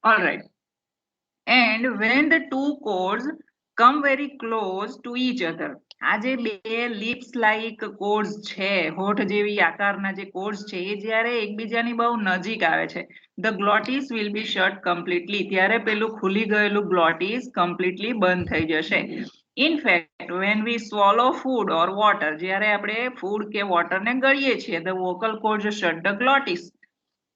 All right. And when the two chords come very close to each other, આ જે બે lips like chords છે, હોઠ જેવી આકારના જે chords છે, એ જ્યારે એકબીજાની બહુ નજીક આવે છે, the glottis will be shut completely. ત્યારે પેલું ખુલી ગયેલું glottis completely બંધ થઈ જશે. In fact, when we swallow food or water, જ્યારે આપણે food કે water ને ગળીએ છીએ, the vocal cords shut the glottis.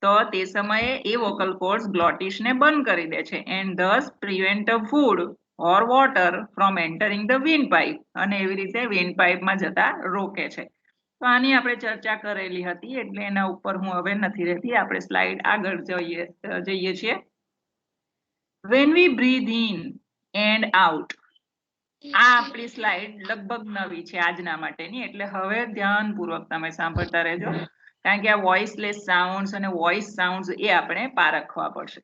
તો તે સમયે એ વોકલ કોર્ડ્સ ગ્લોટિસને બંધ કરી દે છે and this prevent food or water from entering the wind pipe, અને એવી રીતે વિન્ડ પાઇપમાં જતા રોકે છે. તો આની આપણે ચર્ચા કરેલી હતી એટલે એના ઉપર હું હવે નથી રહેતી. આપણે સ્લાઇડ આગળ જઈએ છીએ. When we breathe in and out, આ આપણી સ્લાઇડ લગભગ નવી છે આજના માટેની, એટલે હવે ધ્યાનપૂર્વક તમે સાંભળતા રહેજો, કારણ કે આ વોઇસલેસ સાઉન્ડ્સ અને વોઇસ સાઉન્ડ્સ એ આપણે પારખવા પડશે.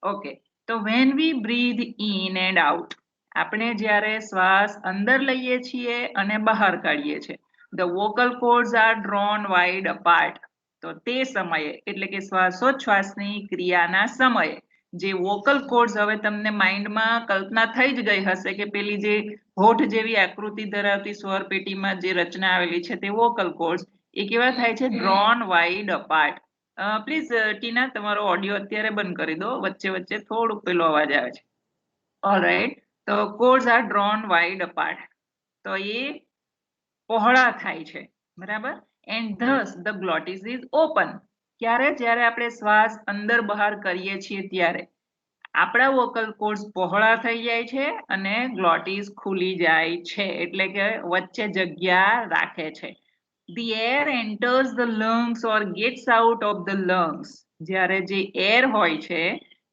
ઓકે, તો when we breathe in and out, આપણે જ્યારે શ્વાસ અંદર લઈએ છીએ અને બહાર કાઢીએ છીએ, the vocal cords are drawn wide apart. તો તે સમયે એટલે કે શ્વાસોચ્છ્વાસની ક્રિયાના સમયે જે વોકલ કોર્ડ્સ, હવે તમને માઇન્ડમાં કલ્પના થઈ જ ગઈ હશે કે પેલી જે હોઠ જેવી આકૃતિ ધરાવતી સ્વર પેટીમાં જે રચના આવેલી છે તે વોકલ કોર્ડ્સ, એ કેવા થાય છે? Drone wide apart. પ્લીઝ ટીના, તમારો ઓડિયો અત્યારે બંધ કરી દો, વચ્ચે વચ્ચે થોડુંક પેલો અવાજ આવે છે. ઓલરાઈટ, તો chords are drawn wide apart, તો એ પહોળા થાય છે, બરાબર. And thus the glottis is open. ક્યારે? જ્યારે આપણે શ્વાસ અંદર બહાર કરીએ છીએ ત્યારે આપણા વોકલ કોર્ડ્સ પહોળા થઈ જાય છે અને ગ્લોટિસ ખુલી જાય છે, એટલે કે વચ્ચે જગ્યા રાખે છે. The air enters the lungs or gets out of the lungs. જ્યારે જે એર હોય છે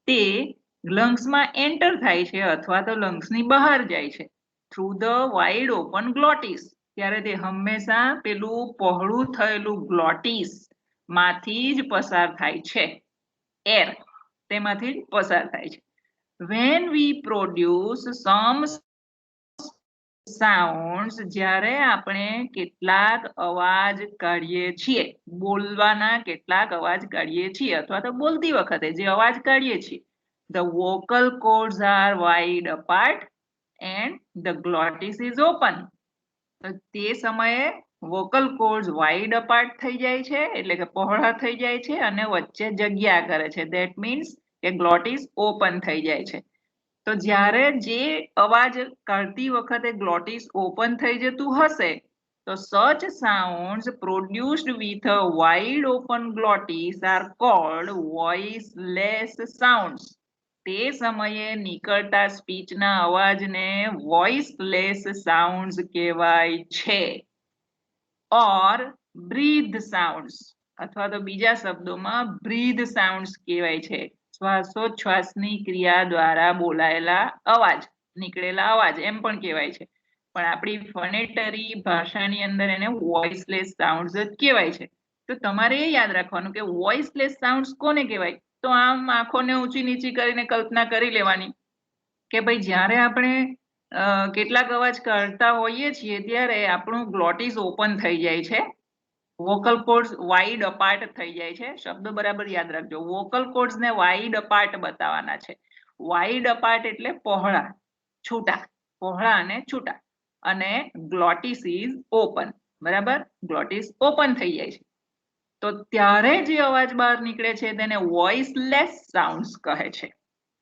તે લંગ્સમાં એન્ટર થાય છે અથવા તો લંગ્સની બહાર જાય છે થ્રુ ધ વાઇડ ઓપન ગ્લોટિસ. ત્યારે તે હંમેશા પેલું પહોળું થયેલું ગ્લોટિસ માંથી જ પસાર થાય છે. એર તેમાંથી જ પસાર થાય છે. When we produce some sounds, જ્યારે આપણે કેટલાક અવાજ કાઢીએ છીએ, બોલવાના કેટલાક અવાજ કાઢીએ છીએ અથવા તો બોલતી વખતે જે અવાજ કાઢીએ છીએ, the vocal cords are wide apart and the glottis is open. તો તે સમયે વોકલ કોર્ડ્સ વાઇડ અપાર્ટ થઈ જાય છે, એટલે કે પહોળા થઈ જાય છે અને વચ્ચે જગ્યા કરે છે. ધેટ મીન્સ કે ગ્લોટિસ ઓપન થઈ જાય છે. તો જ્યારે જે અવાજ કાઢતી વખતે ગ્લોટિસ ઓપન થઈ જતું હશે, તો such sounds produced with a wide open glottis are called voiceless sounds. તે સમયે નીકળતા સ્પીચના અવાજને વોઇસલેસ સાઉન્ડ્સ કહેવાય છે. ઓર બ્રીથ સાઉન્ડ્સ, અથવા તો બીજા શબ્દોમાં બ્રીથ સાઉન્ડ્સ કહેવાય છે. શ્વાસોચ્છ્વાસની ક્રિયા દ્વારા બોલાયેલા અવાજ, નીકળેલા અવાજ એમ પણ કહેવાય છે, પણ આપણી ફોનેટરી ભાષાની અંદર એને વોઇસલેસ સાઉન્ડ્સ જ કહેવાય છે. તો તમારે એ યાદ રાખવાનું કે વોઇસલેસ સાઉન્ડ્સ કોને કહેવાય? તો આમ આંખોને ઊંચી નીચી કરીને કલ્પના કરી લેવાની કે ભાઈ જ્યારે આપણે કેટલાક અવાજ કાઢતા હોઈએ છીએ ત્યારે આપણું ગ્લોટિસ ઓપન થઈ જાય છે, વોકલ કોર્ડ્સ વાઇડ અપાર્ટ થઈ જાય છે. શબ્દ બરાબર યાદ રાખજો, વોકલ કોર્ડ્સ ને વાઇડ અપાર્ટ બતાવવાના છે. વાઇડ અપાર્ટ એટલે પહોળા, છૂટા, પહોળા અને છૂટા, અને ગ્લોટિસ ઇઝ ઓપન, બરાબર. ગ્લોટિસ ઓપન થઈ જાય છે, તો ત્યારે જે અવાજ બહાર નીકળે છે તેને વોઇસલેસ સાઉન્ડ્સ કહે છે.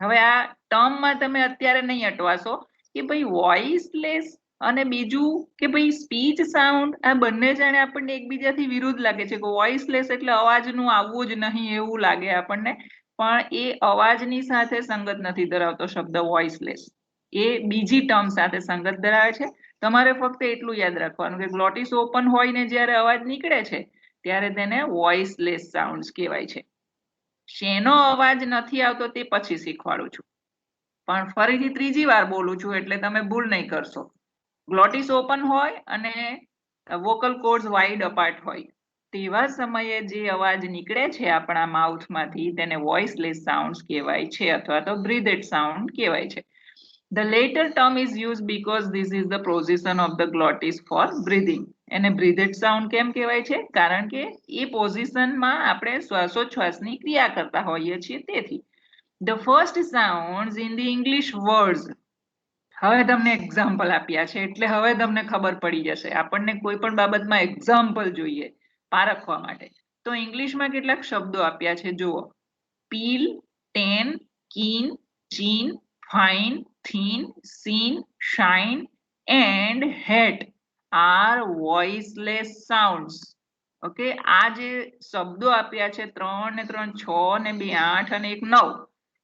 હવે આ ટર્મમાં તમે અત્યારે નહીં અટવાશો કે ભાઈ વોઇસલેસ અને બીજું કે ભાઈ સ્પીચ સાઉન્ડ, આ બંને જાણે આપણને એકબીજાથી વિરુદ્ધ લાગે છે કે વોઇસલેસ એટલે અવાજનું આવવું જ નહીં એવું લાગે આપણને, પણ એ અવાજની સાથે સંગત નથી ધરાવતો શબ્દ વોઇસલેસ, એ બીજી ટર્મ સાથે સંગત ધરાવે છે. તમારે ફક્ત એટલું યાદ રાખવાનું કે ગ્લોટિસ ઓપન હોય ને જ્યારે અવાજ નીકળે છે ત્યારે તેને વોઇસલેસ સાઉન્ડ્સ કહેવાય છે. શેનો અવાજ નથી આવતો તે પછી શીખવાડું છું, પણ ફરીથી ત્રીજી વાર બોલું છું એટલે તમે ભૂલ નહીં કરશો. ગ્લોટિસ ઓપન હોય અને વોકલ કોર્ડ્સ વાઇડ અપાર્ટ હોય તેવા સમયે જે અવાજ નીકળે છે આપણા માઉથમાંથી તેને વોઇસલેસ સાઉન્ડ્સ કહેવાય છે અથવા તો બ્રીથેડ સાઉન્ડ કહેવાય છે. The later term is used because this is the position of the glottis for breathing. એને breathed sound કેમ કહેવાય છે? કારણ કે એ પોઝિશનમાં આપણે શ્વાસોચ્છ્વાસની ક્રિયા કરતા હોઈએ છીએ તેથી. The first sounds in the English words. હવે તમને એક્ઝામ્પલ આપ્યા છે એટલે હવે તમને ખબર પડી જશે. આપણને કોઈ પણ બાબતમાં એક્ઝામ્પલ જોઈએ પારખવા માટે. તો ઇંગ્લિશમાં કેટલાક શબ્દો આપ્યા છે જુઓ. Peel, ten, keen, chin, fine, thin, seen, shine and hat are voiceless sounds. Okay, આ જે શબ્દો આપ્યા છે 3 ને 3 6 ને 2 8 અને 1 9,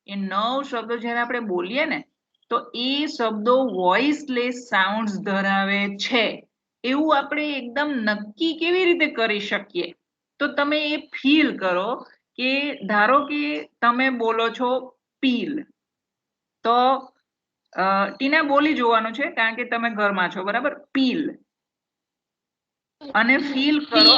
એ 9 શબ્દો જ્યારે આપણે બોલીએ ને તો એ શબ્દો વોઇસલેસ સાઉન્ડ્સ ધરાવે છે એવું આપણે એકદમ નક્કી કેવી રીતે કરી શકીએ? તો તમે એ ફીલ કરો કે ધારો કે તમે બોલો છો પીલ, તો ટીના બોલી જોવાનું છે કારણ કે તમે ઘરમાં છો, બરાબર? પીલ અને ફીલ કરો.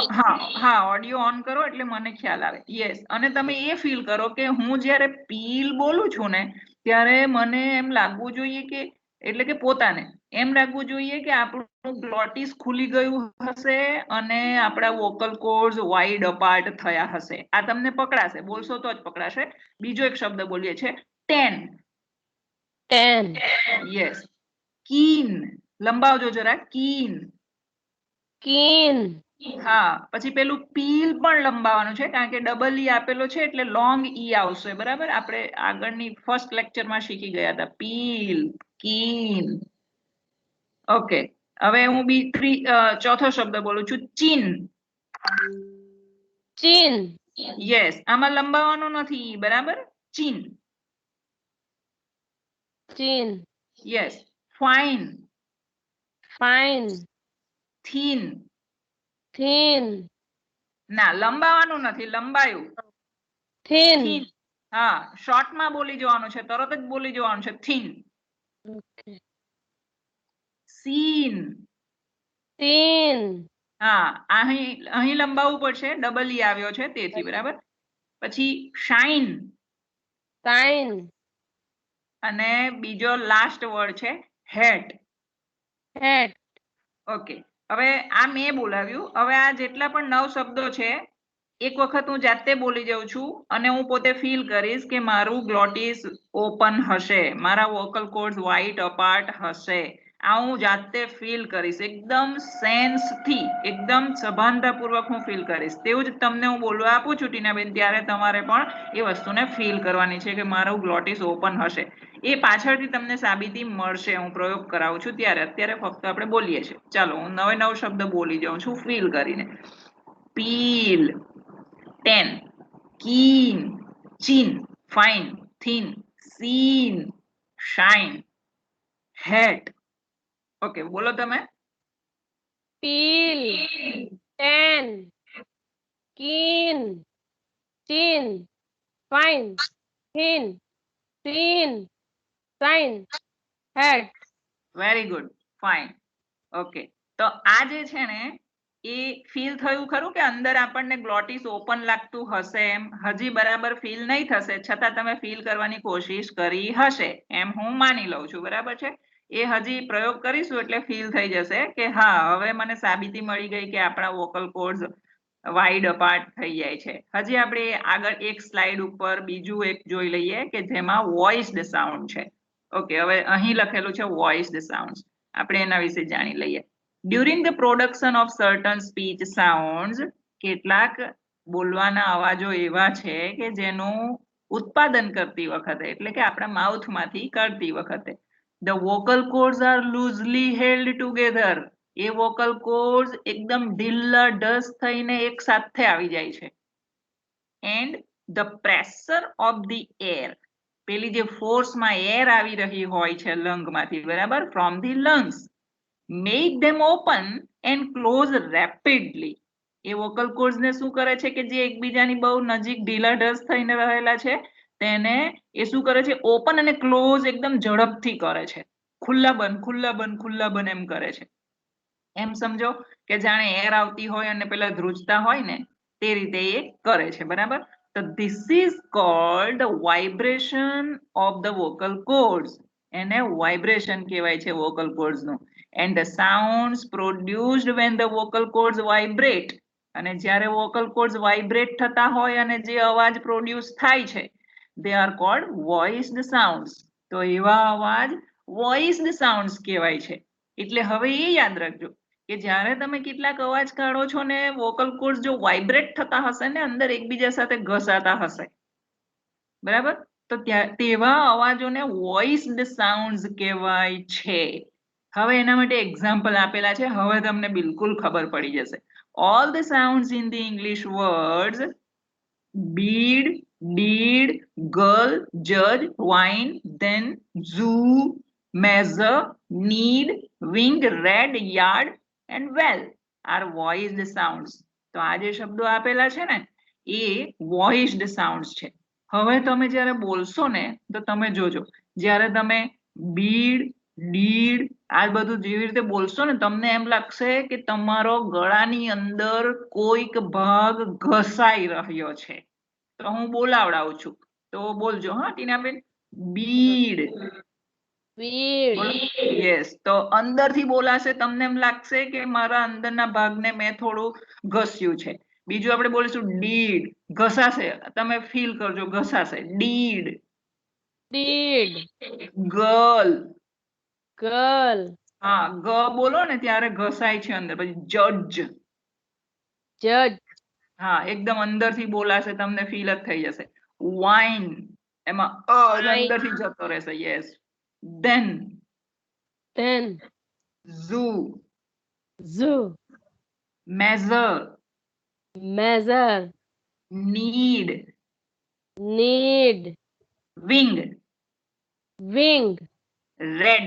હા, ઓડિયો ઓન કરો એટલે મને ખ્યાલ આવે. યસ, અને તમે એ ફીલ કરો કે હું જ્યારે પીલ બોલું છું ને ત્યારે મને એમ લાગવું જોઈએ કે એટલે કે પોતાને એમ લાગવું જોઈએ કે આપણું ગ્લોટિસ ખુલી ગયું હશે અને આપણા વોકલ કોર્ડ્સ વાઇડ અપાર્ટ થયા હશે. આ તમને પકડાશે, બોલશો તો જ પકડાશે. બીજો એક શબ્દ બોલીએ છે 10. યસ. કીન, લંબાવજો જરા. કીન. હા, પછી પેલું પીલ પણ લંબાવવાનું છે કારણ કે ડબલ ઈ આપેલો છે એટલે લોંગ ઈ આવશે, બરાબર? આપણે આગળની ફર્સ્ટ લેક્ચરમાં શીખી ગયા હતા. પીલ, કીન. ઓકે, હવે હું ચોથો શબ્દ બોલું છું ચીન. યસ, આમાં લંબાવવાનું નથી, બરાબર? ચીન. યસ. ફાઇન. થીન. ના, લંબાવવાનું નથી, લંબાયું. થીન. હા, શોર્ટમાં બોલી જવાનું છે, તરત જ બોલી જવાનું છે. થીન. સીન. હા, અહીં લંબાવવું પડશે, ડબલ ઈ આવ્યો છે તેથી, બરાબર? પછી શાઇન. અને બીજો લાસ્ટ વર્ડ છે હેટ. ઓકે, હવે આ મેં બોલાવ્યું. હવે આ જેટલા પણ 9 શબ્દો છે એક વખત હું જાતે બોલી જાઉં છું અને હું પોતે ફીલ કરીશ કે મારું ગ્લોટિસ ઓપન હશે, મારા વોકલ કોર્ડ્સ વાઇડ અપાર્ટ હશે. આ હું જાતે ફીલ કરીશ, એકદમ સેન્સથી, એકદમ સભાનતાપૂર્વક હું ફીલ કરીશ. તેવું જ તમને હું બોલવા આપું છું ટીનાબેન, ત્યારે તમારે પણ એ વસ્તુને ફીલ કરવાની છે કે મારું ગ્લોટિસ ઓપન હશે. એ પાછળથી તમને સાબિતી મળશે, હું પ્રયોગ કરાવું છું ત્યારે. અત્યારે ફક્ત આપણે બોલીએ છીએ. ચાલો, હું નવો શબ્દ બોલી જાઉં છું ફીલ કરીને. પીલ, 10, keen, chin, fine, thin, seen, shine, hat. Okay, બોલો તમે. peel, 10, keen, chin, fine, thin, seen, shine, hat. Very good, fine. Okay, તો આ જે છે ને એ ફીલ થયું ખરું કે અંદર આપણને ગ્લોટિસ ઓપન લાગતું હશે એમ? હજી બરાબર ફીલ નહીં થશે છતાં તમે ફીલ કરવાની કોશિશ કરી હશે એમ હું માની લઉં છું, બરાબર છે? એ હજી પ્રયોગ કરીશું એટલે ફીલ થઈ જશે કે હા, હવે મને સાબિતી મળી ગઈ કે આપણા વોકલ કોર્ડ્સ વાઇડ અપાર્ટ થઈ જાય છે. હજી આપણે આગળ એક સ્લાઇડ ઉપર બીજું એક જોઈ લઈએ કે જેમાં વોઇસ્ડ સાઉન્ડ છે. ઓકે, હવે અહીં લખેલું છે વોઇસ્ડ સાઉન્ડ્સ. આપણે એના વિશે જાણી લઈએ. During the production of certain speech sounds, કેટલાક બોલવાના અવાજો એવા છે કે જેનું ઉત્પાદન કરતી વખતે એટલે કે આપણા માઉથમાંથી કાઢતી વખતે the vocal cords are loosely held together. A vocal cords એકદમ ઢીલા ઢસ થઈને એક સાથે આવી જાય છે. and the pressure of the air, પેલી જે ફોર્સમાં એર આવી રહી હોય છે લંગમાંથી, બરાબર, from the lungs, make them open and close rapidly. A vocal chords ને શું કરે છે કે જે એકબીજાની બહુ નજીક ઢીલા ઢસ થઈને રહેલા છે તેને એ શું કરે છે? ઓપન અને ક્લોઝ એકદમ ઝડપથી કરે છે. ખુલ્લા બંધ, ખુલ્લા બંધ, ખુલ્લા બંધ એમ કરે છે. એમ સમજો કે જાણે એર આવતી હોય અને પેલા ધ્રુજતા હોય ને તે રીતે એ કરે છે, બરાબર? તો this is called the vibration of the vocal cords. એને વાઇબ્રેશન કહેવાય છે vocal cords નું. and the sounds produced when the vocal cords vibrate, અને જ્યારે vocal cords vibrate થતા હોય અને જે અવાજ પ્રોડ્યુસ થાય છે they are called voiced sounds. તો એવા અવાજ voiced sounds કહેવાય છે. એટલે હવે એ યાદ રાખજો કે જ્યારે તમે કેટલાક અવાજ કાઢો છો ને વોકલ કોર્ડ્સ જો વાઇબ્રેટ થતા હશે ને અંદર એકબીજા સાથે ઘસાતા હશે, બરાબર, તો તેવા અવાજોને voiced sounds કહેવાય છે. હવે એના માટે એક્ઝામ્પલ આપેલા છે, હવે તમને બિલકુલ ખબર પડી જશે. all the sounds in the English words bead, did, girl, judge, wine, then, zoo, measure, need, wing, read, yard and well are voiced sounds. તો આ જે શબ્દો આપેલા છે ને એ voiced sounds છે. હવે તમે જ્યારે બોલશો ને તો તમે જોજો, જ્યારે તમે બીડ, ડીડ આ બધું જેવી રીતે બોલશો ને તમને એમ લાગશે કે તમારો ગળાની અંદર કોઈક ભાગ ઘસાઈ રહ્યો છે. તો હું બોલાવડાવું છું, તો બોલજો હા ટીનાબેન. બીડ. યસ, તો અંદરથી બોલાશે, તમને એમ લાગશે કે મારા અંદરના ભાગને મેં થોડું ઘસ્યું છે. બીજું આપણે બોલીશું ડીડ, ઘસાશે, તમે ફીલ કરજો ઘસાશે. ડીડ. Did. ગર્લ. Girl. હા, ગ બોલો ને ત્યારે ઘસાય છે અંદર. પછી જજ. Judge. હા, એકદમ અંદરથી બોલાશે, તમને ફીલ જ થઈ જશે. વાઇન, એમાં અંદરથી જતો રહેશે. Yes. then, zoo, measure, need, wing, red.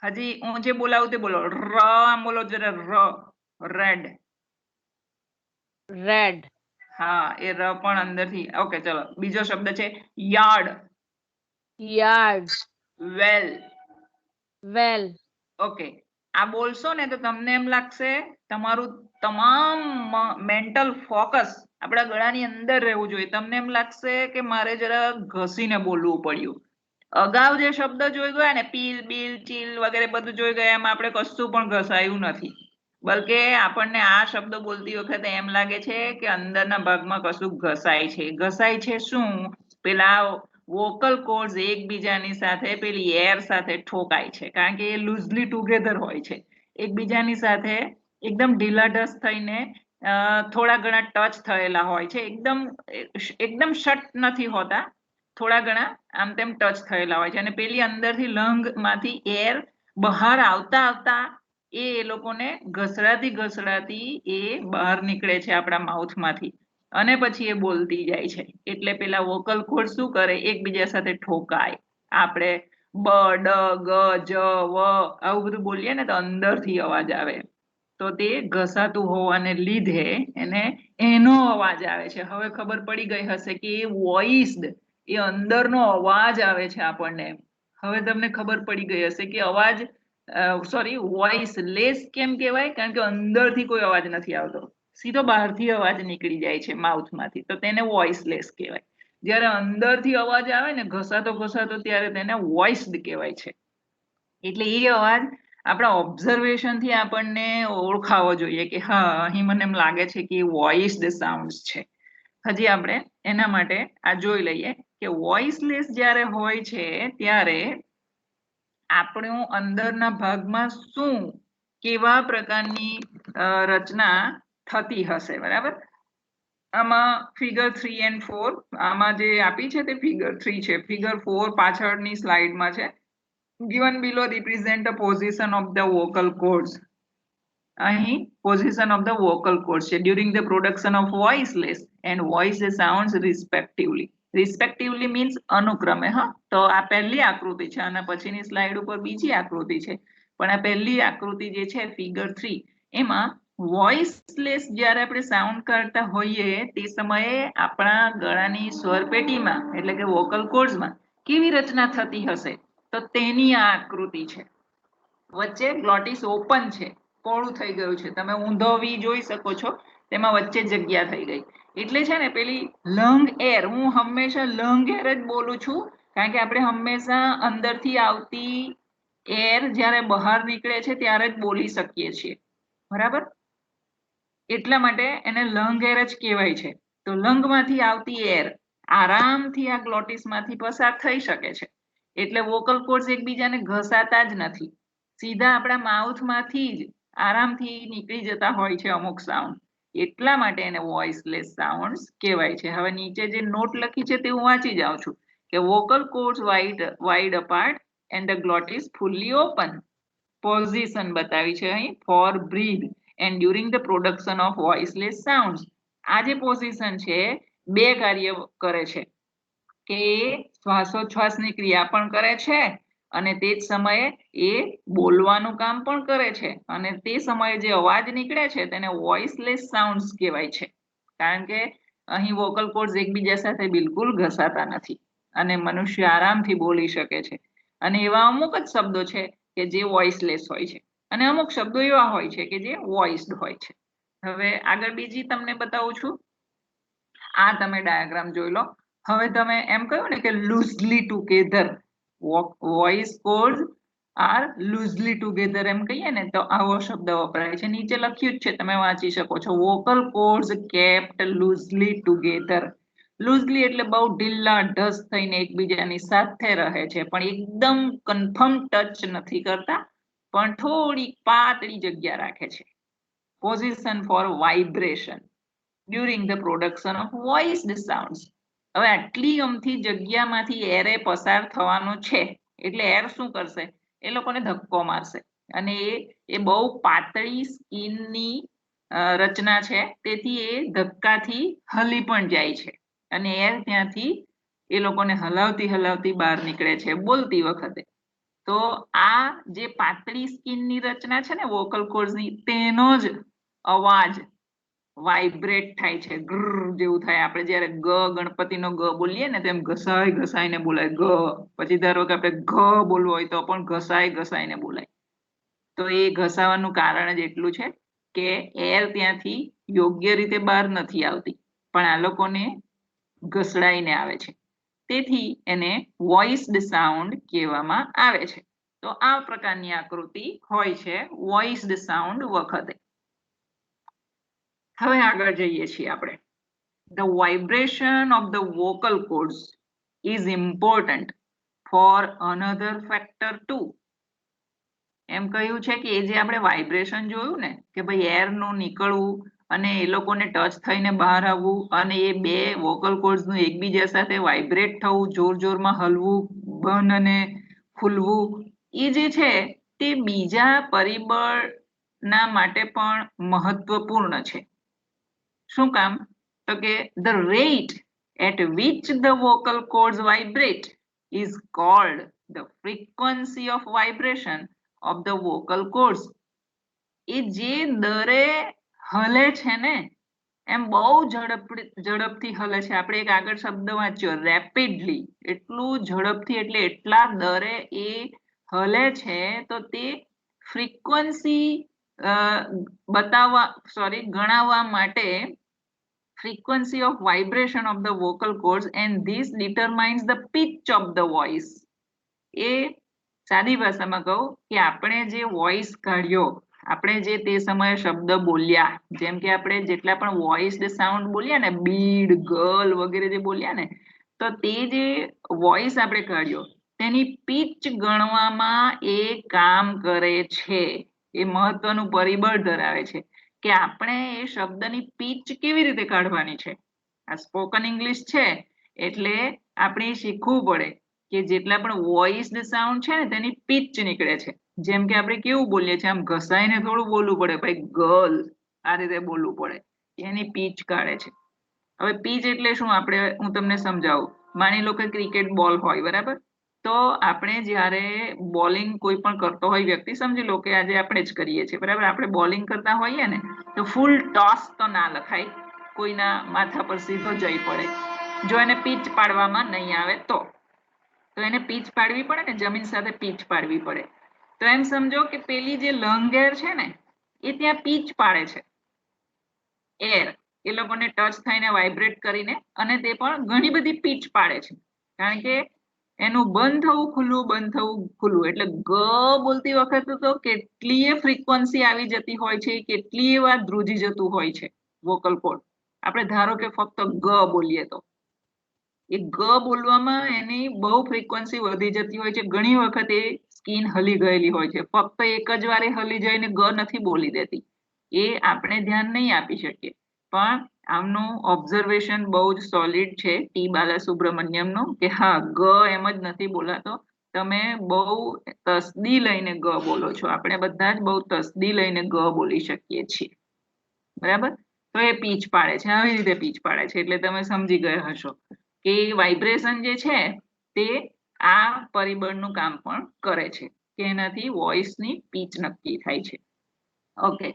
હજી હું જે બોલાવું તે બોલો. ર આમ બોલો જરા. રેડ. હા, એ ર પણ અંદરથી. ઓકે, ચલો બીજો શબ્દ છે યાર્ડ. વેલ. ઓકે, આ બોલશો ને તો તમને એમ લાગશે તમારું તમામ મેન્ટલ ફોકસ આપણા ગળાની અંદર રહેવું જોઈએ. તમને એમ લાગશે કે મારે જરા ઘસીને બોલવું પડ્યું. અગાઉ જે શબ્દ જોઈ ગયા ને પીલ, બીલ, ચીલ વગેરે બધું જોઈ ગયા, એમાં આપણે કશું પણ ઘસાયું નથી. બલકે આપણને આ શબ્દ બોલતી વખતે એમ લાગે છે કે અંદરના ભાગમાં કશું ઘસાય છે. ઘસાય છે શું? પેલા વોકલ કોર્ડ્સ એકબીજાની સાથે પેલી એર સાથે ઠોકાય છે, કારણ કે એ લૂઝલી ટુગેધર હોય છે. એકબીજાની સાથે એકદમ ઢીલાઢસ થઈને થોડા ઘણા ટચ થયેલા હોય છે. એકદમ શટ નથી હોતા, થોડા ઘણા આમ તેમ ટચ થયેલા હોય છે. અને પેલી અંદરથી લંગમાંથી એર બહાર આવતા એ લોકોને ઘસડાતી એ બહાર નીકળે છે આપણા માઉથમાંથી, અને પછી એ બોલતી જાય છે. એટલે પેલા વોકલ કોર્ડ શું કરે? એકબીજા સાથે ઠોકાય. આપણે બ, ડ, ગ, જ, વ આવું બધું બોલીએ ને તો અંદરથી અવાજ આવે, તો તે ઘસાતું હોવાને લીધે એનો અવાજ આવે છે. હવે ખબર પડી ગઈ હશે કે એ વોઇસ્ડ, એ અંદરનો અવાજ આવે છે આપણને. હવે તમને ખબર પડી ગઈ હશે કે અવાજ વોઇસ લેસ કેમ કહેવાય? કારણ કે અંદરથી કોઈ અવાજ નથી આવતો, સીધો બહારથી અવાજ નીકળી જાય છે માઉથમાંથી, તો તેને વોઇસલેસ કહેવાય. જ્યારે અંદરથી અવાજ આવે ને ઘસાતો ત્યારે તેને વોઇસ્ડ કહેવાય છે. એટલે એ અવાજ આપણા ઓબ્ઝર્વેશનથી આપણને ઓળખાવો જોઈએ કે હા, અહીં મને એમ લાગે છે કે વોઇસ્ડ સાઉન્ડ છે. હજી આપણે એના માટે આ જોઈ લઈએ કે વોઇસલેસ જ્યારે હોય છે ત્યારે આપણું અંદરના ભાગમાં શું કેવા પ્રકારની રચના થતી હશે, બરાબર. આમાં ફિગર 3 and 4 આમાં જે આપી છે તે ફિગર 3 છે. ફિગર 4 પાછળની સ્લાઇડમાં છે. given below represent the position of the vocal cords. અહીં position of the vocal cords છે during the production of voiceless and voiced sounds respectively means અનુક્રમે. હા, તો આ પહેલી આકૃતિ છે, આના પછીની સ્લાઇડ ઉપર બીજી આકૃતિ છે, પણ આ પહેલી આકૃતિ જે છે ફિગર 3 એમાં વોઇસલેસ જ્યારે આપણે સાઉન્ડ કરતા હોઈએ તે સમયે આપણા ગળાની સ્વરપેટીમાં એટલે કે વોકલ કોર્ડ્સમાં કેવી રચના થતી હશે, તો તેની આ આકૃતિ છે. વચ્ચે ગ્લોટિસ ઓપન છે, પહોળું થઈ ગયું છે. તમે ઊંધો વી જોઈ શકો છો, તેમાં વચ્ચે જગ્યા થઈ ગઈ. એટલે છે ને પેલી લંગ એર, હું હંમેશા લંગ એર જ બોલું છું, કારણ કે આપણે હંમેશા અંદરથી આવતી એર જ્યારે બહાર નીકળે છે ત્યારે જ બોલી શકીએ છીએ, બરાબર. એટલા માટે એને લંગ એર જ કહેવાય છે. તો લંગમાંથી આવતી એર આરામથી આ ગ્લોટિસમાંથી પસાર થઈ શકે છે. એટલે વોકલ કોર્ડ્સ એકબીજાને ઘસાતા જ નથી, સીધા આપણા માઉથમાંથી જ આરામથી નીકળી જતા હોય છે અમુક સાઉન્ડ. એટલા માટે એને વોઇસલેસ સાઉન્ડ્સ કહેવાય છે. હવે નીચે જે નોટ લખી છે તે હું વાંચી જાઉં છું કે vocal cords wide apart and the glottis fully open. Position બતાવી છે અહીં for breath and during the production of voiceless sounds. આ જે પોઝિશન છે બે કાર્ય કરે છે કે શ્વાસોચ્છ્વાસની ક્રિયા પણ કરે છે અને તે જ સમયે એ બોલવાનું કામ પણ કરે છે, અને તે સમયે જે અવાજ નીકળે છે તેને વોઇસલેસ સાઉન્ડ્સ કહેવાય છે. કારણ કે અહીં વોકલ કોર્ડ્સ એકબીજા સાથે બિલકુલ ઘસાતા નથી અને મનુષ્ય આરામથી બોલી શકે છે. અને એવા અમુક જ શબ્દો છે કે જે વોઇસલેસ હોય છે અને અમુક શબ્દો એવા હોય છે કે જે વોઇસ્ડ હોય છે. હવે આગળ બીજી તમને બતાવું છું. આ તમે ડાયાગ્રામ જોઈ લો. હવે તમે એમ કહ્યું ને કે loosely together, voice cords are loosely together એમ કહીએ ને તો આવો શબ્દ વપરાય છે. નીચે લખ્યું જ છે, તમે વાંચી શકો છો. Vocal chords kept loosely together. Loosely એટલે બહુ ઢીલા ઢસ થઈને એકબીજાની સાથે રહે છે, પણ એકદમ કન્ફર્મ ટચ નથી કરતા, પણ થોડી પાતળી જગ્યા રાખે છે. Position for vibration during the production of voiced sounds. હવે આટલી અમથી જગ્યામાંથી એરે પસાર થવાનો છે એટલે એર શું કરશે, એ લોકોને ધક્કો મારશે અને એ બહુ પાતળી સ્કિનની રચના છે, તેથી એ ધક્કાથી હલી પણ જાય છે અને એર ત્યાંથી એ લોકોને હલાવતી બહાર નીકળે છે બોલતી વખતે. તો આ જે પાતળી સ્કિનની રચના છે ને વોકલ કોર્ડ્સની, તેનો જ અવાજ વાઇબ્રેટ થાય છે, ગ્ર જેવું થાય. આપણે જ્યારે ગણપતિનો ગ બોલીએ ને તેમ ઘસાઈને બોલાય ગ. પછી ધારો કે આપણે ઘ બોલવું હોય તો પણ ઘસાઈને બોલાય. તો એ ઘસાવાનું કારણ જ એટલું છે કે એર ત્યાંથી યોગ્ય રીતે બહાર નથી આવતી, પણ આ લોકોને ઘસડાઈને આવે છે, તેથી એને વોઇસ્ડ સાઉન્ડ કહેવામાં આવે છે. તો આ પ્રકારની આકૃતિ હોય છે વોઇસ્ડ સાઉન્ડ વખતે. હવે આગળ જઈએ છીએ આપણે. The vibration of the vocal cords is important for another factor too. એમ કહ્યું છે કે એ જે આપણે વાઇબ્રેશન જોયું ને કે ભાઈ એરનું નીકળવું અને એ લોકોને ટચ થઈને બહાર આવવું અને એ બે વોકલ કોર્ડ્સનું એકબીજા સાથે વાઇબ્રેટ થવું, જોરમાં હલવું, બંધ અને ખુલવું, એ જે છે તે બીજા પરિબળના માટે પણ મહત્વપૂર્ણ છે. શું કામ? તો કે the rate at which the vocal cords vibrate is called the frequency of vibration of the vocal cords. એ જે દરે હલે છે ને એમ બહુ ઝડપથી હલે છે. આપણે એક આગળ શબ્દ વાંચ્યો રેપિડલી, એટલું ઝડપથી એટલે એટલા દરે એ હલે છે તો તે ફ્રીક્વન્સી ગણાવવા માટે frequency of vibration of the vocal cords, and this determines the pitch of the voice. એ સાદી ભાષામાં કહું કે આપણે જે વોઇસ કાઢ્યો, આપણે જે તે સમયે શબ્દ બોલ્યા, જેમ કે આપણે જેટલા પણ વોઇસ્ડ સાઉન્ડ બોલ્યા ને, બીડ, ગર્લ વગેરે જે બોલ્યા ને, તો તે જે વોઇસ આપણે કાઢ્યો તેની પીચ ગણવામાં એ કામ કરે છે. એ મહત્વનું પરિબળ ધરાવે છે કે આપણે એ શબ્દની પીચ કેવી રીતે કાઢવાની છે. આ સ્પોકન ઇંગ્લિશ છે એટલે આપણે શીખવું પડે કે જેટલા પણ વોઇસ્ડ સાઉન્ડ છે ને તેની પીચ નીકળે છે. જેમ કે આપણે કેવું બોલીએ છીએ, આમ ઘસાઈને થોડું બોલવું પડે, ભાઈ ગર્લ આ રીતે બોલવું પડે, એની પીચ કાઢે છે. હવે પીચ એટલે શું, હું તમને સમજાવું. માની લો કે ક્રિકેટ બોલ હોય, બરાબર? તો આપણે જ્યારે બોલિંગ કોઈ પણ કરતો હોય વ્યક્તિ, સમજી લો કે આજે આપણે જ કરીએ છીએ, બરાબર? આપણે બોલિંગ કરતા હોઈએ ને તો ફૂલ ટોસ તો ના લખાય, કોઈના માથા પર સીધો જઈ પડે. જો એને પીચ પાડવામાં નહીં આવે તો એને પીચ પાડવી પડે ને, જમીન સાથે પીચ પાડવી પડે. તો એમ સમજો કે પેલી જે લંગ એર છે ને એ ત્યાં પીચ પાડે છે. એર એ લોકોને ટચ થઈને વાઇબ્રેટ કરીને, અને તે પણ ઘણી બધી પીચ પાડે છે. કારણ કે એનું બંધ થવું ખુલવું એટલે ગ બોલતી વખતે તો કેટલીય ફ્રીક્વન્સી આવી જતી હોય છે, કેટલીય વાર ધ્રુજી જતું હોય છે વોકલ કોર્ડ. આપણે ધારો કે ફક્ત ગ બોલીએ તો એ ગ બોલવામાં એની બહુ ફ્રીક્વન્સી વધી જતી હોય છે. ઘણી વખત એ સ્કિન હલી ગયેલી હોય છે. ફક્ત એક જ વારે હલી જઈને ગ નથી બોલી દેતી. એ આપણે ધ્યાન નહીં આપી શકીએ. પણ આમનું ઓબ્ઝર્વેશન બહુ જ સોલિડ છે ટી બાલાસુબ્રમણ્યમનું કે હા ગ એમ જ નથી બોલાતો. તમે બહુ તસદી લઈને ગ બોલો છો. આપણે બધા જ બહુ તસદી લઈને ગ બોલી શકીએ છીએ. બરાબર? તો એ પીચ પાડે છે. આવી રીતે પીચ પાડે છે એટલે તમે સમજી ગયા હશો કે વાઇબ્રેશન જે છે તે આ પરિબળનું કામ પણ કરે છે કે એનાથી વોઇસની પીચ નક્કી થાય છે. Okay,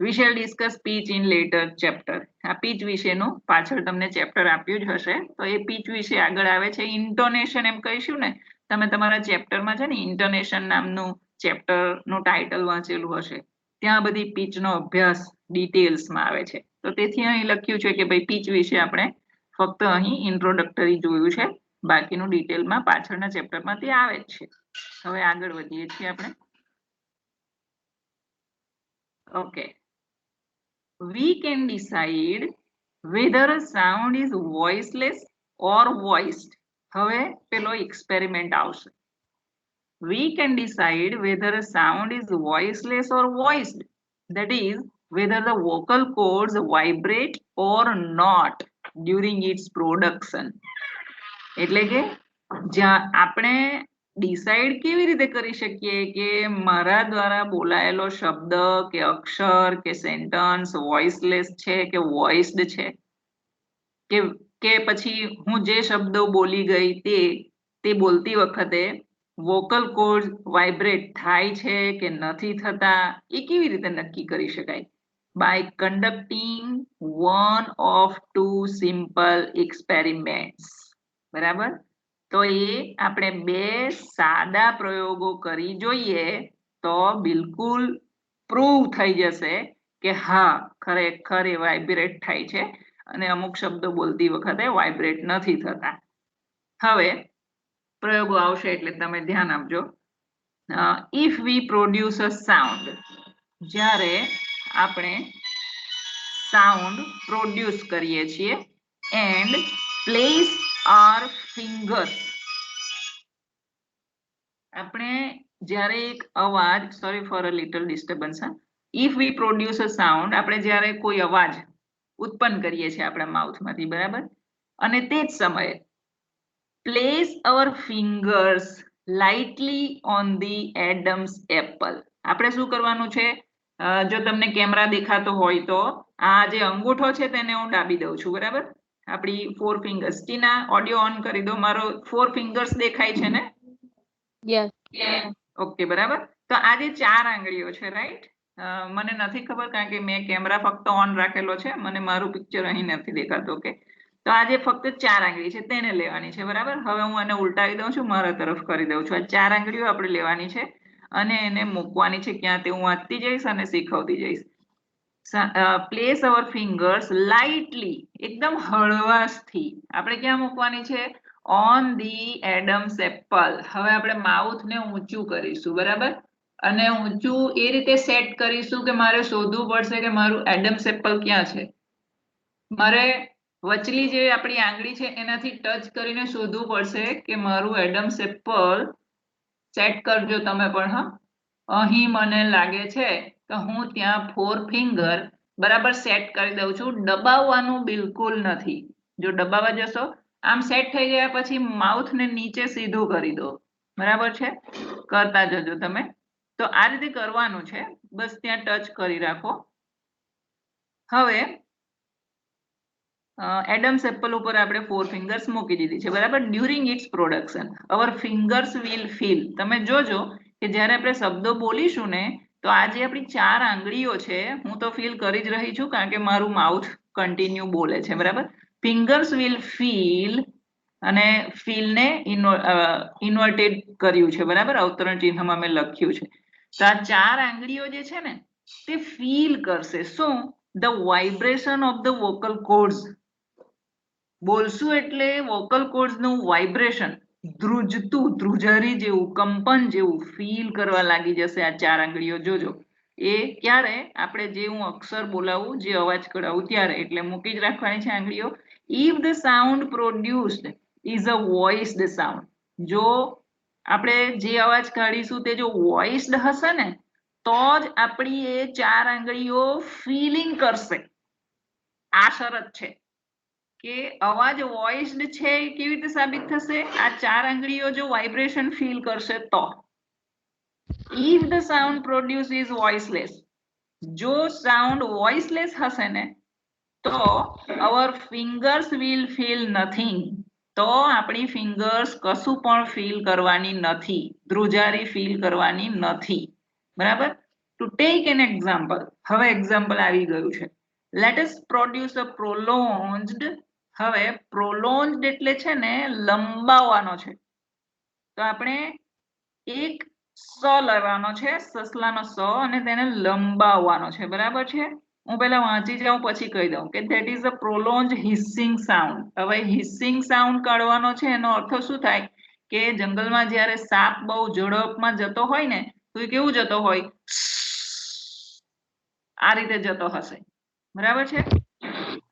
we shall discuss pitch in later chapter. આ પીચ વિશેનું પાછળ તમને ચેપ્ટર આપ્યું જ હશે તો એ પીચ વિશે આગળ આવે છે. ઇન્ટોનેશન એમ કહીશું ને, તમે તમારા ચેપ્ટરમાં છે ને ઇન્ટોનેશન નામનું ચેપ્ટરનું ટાઇટલ વાંચેલું હશે. ત્યાં બધી પીચનો અભ્યાસ ડિટેલ્સમાં આવે છે. તો તેથી અહીં લખ્યું છે કે ભાઈ પીચ વિશે આપણે ફક્ત અહીં ઇન્ટ્રોડક્ટરી જોયું છે. બાકીનું ડિટેલમાં પાછળના ચેપ્ટરમાં તે આવે જ છે. હવે આગળ વધીએ છીએ આપણે. Okay. We can decide whether a sound is voiceless or voiced. હવે પેલો experiment આવશે. We can decide whether a sound is voiceless or voiced. That is, whether the vocal cords vibrate or not during its production. એટલે કે આપણે decide કેવી રીતે કરી શકીએ કે મારા દ્વારા બોલાયેલો શબ્દ કે અક્ષર કે સેન્ટન્સ વોઇસલેસ છે કે વોઇસ્ડ છે કે પછી હું જે શબ્દો બોલી ગઈ તે બોલતી વખતે વોકલ કોર્ડ વાઇબ્રેટ થાય છે કે નથી થતા એ કેવી રીતે નક્કી કરી શકાય? By conducting one of two simple experiments. બરાબર? તો એ આપણે બે સાદા પ્રયોગો કરી જોઈએ તો બિલકુલ પ્રૂવ થઈ જશે કે હા ખરેખર એ વાઇબ્રેટ થાય છે અને અમુક શબ્દો બોલતી વખતે વાઇબ્રેટ નથી થતા. હવે પ્રયોગો આવશે એટલે તમે ધ્યાન આપજો. If V produce a sound, જ્યારે આપણે સાઉન્ડ પ્રોડ્યુસ કરીએ છીએ એન્ડ પ્લેસ our fingers. આપણે જ્યારે એક અવાજ, sorry for a little disturbance, if V produce a sound, આપણે જ્યારે કોઈ અવાજ ઉત્પન્ન કરીએ છીએ આપણા માઉથમાંથી, બરાબર, અને તે જ સમયે place our fingers lightly on the Adam's apple. આપણે શું કરવાનું છે? જો તમને કેમેરા દેખાતો હોય તો આ જે અંગૂઠો છે તેને હું દાબી દઉં છું, બરાબર? આપણી 4 ફિંગર્સ. ટીના, ઓડિયો ઓન કરી દો. મારો 4 ફિંગર્સ દેખાય છે ને? યસ. ઓકે, બરાબર. તો આ જે 4 આંગળીઓ છે, રાઈટ? મને નથી ખબર કારણ કે મેં કેમેરા ફક્ત ઓન રાખેલો છે, મને મારું પિક્ચર અહીં નથી દેખાતું. ઓકે, તો આ જે ફક્ત 4 આંગળી છે તેને લેવાની છે, બરાબર? હવે હું આને ઉલટાવી દઉં છું, મારા તરફ કરી દઉં છું. આ 4 આંગળીઓ આપણે લેવાની છે અને એને મૂકવાની છે ક્યાં તે હું વાંચતી જઈશ અને શીખવતી જઈશ. પ્લેસ અવર ફિંગર્સ લાઇટલી, એકદમ હળવાશથી. આપણે ક્યાં મૂકવાની છે? On the Adam's apple. હવે આપણે માઉથને ઊંચું કરીશું, બરાબર? અને ઊંચું એ રીતે સેટ કરીશું કે મારે શોધવું પડશે કે મારું એડમ્સ એપલ ક્યાં છે. મારે વચલી જે આપણી આંગળી છે એનાથી ટચ કરીને શોધવું પડશે કે મારું એડમ્સ એપલ સેટ કરજો તમે પણ. હા, અહીં મને લાગે છે કે હું ત્યાં 4 ફિંગર બરાબર સેટ કરી દઉં છું. દબાવવાનું બિલકુલ નથી. જો દબાવવા જશો, આમ સેટ થઈ ગયા પછી માઉથને નીચે સીધું કરી દો, બરાબર છે? કરતા જજો તમે. તો આ રીતે કરવાનું છે, બસ ત્યાં ટચ કરી રાખો. હવે એડમ્સ એપલ ઉપર આપણે 4 ફિંગર્સ મૂકી દીધી છે, બરાબર? During its production our fingers will feel. તમે જોજો કે જ્યારે આપણે શબ્દો બોલીશું ને તો આ જે આપણી 4 આંગળીઓ છે હું તો ફીલ કરી જ રહી છું કારણ કે મારું માઉથ કન્ટિન્યુ બોલે છે, બરાબર? ફિંગર્સ વિલ ફીલ, અને ફીલને ઇન્વર્ટેડ કર્યું છે, બરાબર? અવતરણ ચિહ્નમાં મેં લખ્યું છે. તો આ 4 આંગળીઓ જે છે ને તે ફીલ કરશે શું? The vibration of the vocal cords. બોલશું એટલે વોકલ કોર્ડ્સનું વાઇબ્રેશન, ધ્રુજતું, ધ્રુજારી જેવું, કંપન જેવું ફીલ કરવા લાગી જશે આ 4 આંગળીઓ. જોજો એ ક્યારે આપણે જે હું અક્ષર બોલાવું જે અવાજ કરાવું ત્યારે એટલે મૂકી જ રાખવાની છે આંગળીઓ. If the sound produced is a voiced sound, જો આપણે જે અવાજ કાઢીશું તે જો વોઇસ્ડ હશે ને તો જ આપણી એ 4 આંગળીઓ ફીલિંગ કરશે. આ શરત છે કે અવાજ વોઇસ્ડ છે એ કેવી રીતે સાબિત થશે? આ 4 આંગળીઓ જો વાઇબ્રેશન ફીલ કરશે તો. If the sound produce is voiceless, જો સાઉન્ડ વોઇસલેસ હશે ને તો our fingers will feel nothing, તો આપણી ફિંગર્સ કશું પણ ફીલ કરવાની નથી, ધ્રુજારી ફીલ કરવાની નથી. બરાબર? ટુ ટેક એન એક્ઝામ્પલ, હવે એક્ઝામ્પલ આવી ગયું છે. લેટ અસ પ્રોડ્યુસ અ પ્રોલોન્જ્ડ, હવે પ્રોલોન્જ્ડ એટલે છે ને લંબાવવાનો છે. તો આપણે એક સ લેવાનો છે, સસલાનો સ, અને તેને લંબાવવાનો છે. બરાબર છે? હું પહેલા વાંચી જાઉં પછી કહી દઉં કે that is a prolong hissing sound. હવે હિસિંગ સાઉન્ડ કાઢવાનો છે એનો અર્થ શું થાય કે જંગલમાં જ્યારે સાપ બહુ ઝડપમાં જતો હોય ને તો એ કેવું જતો હોય? આ રીતે જતો હશે. બરાબર છે?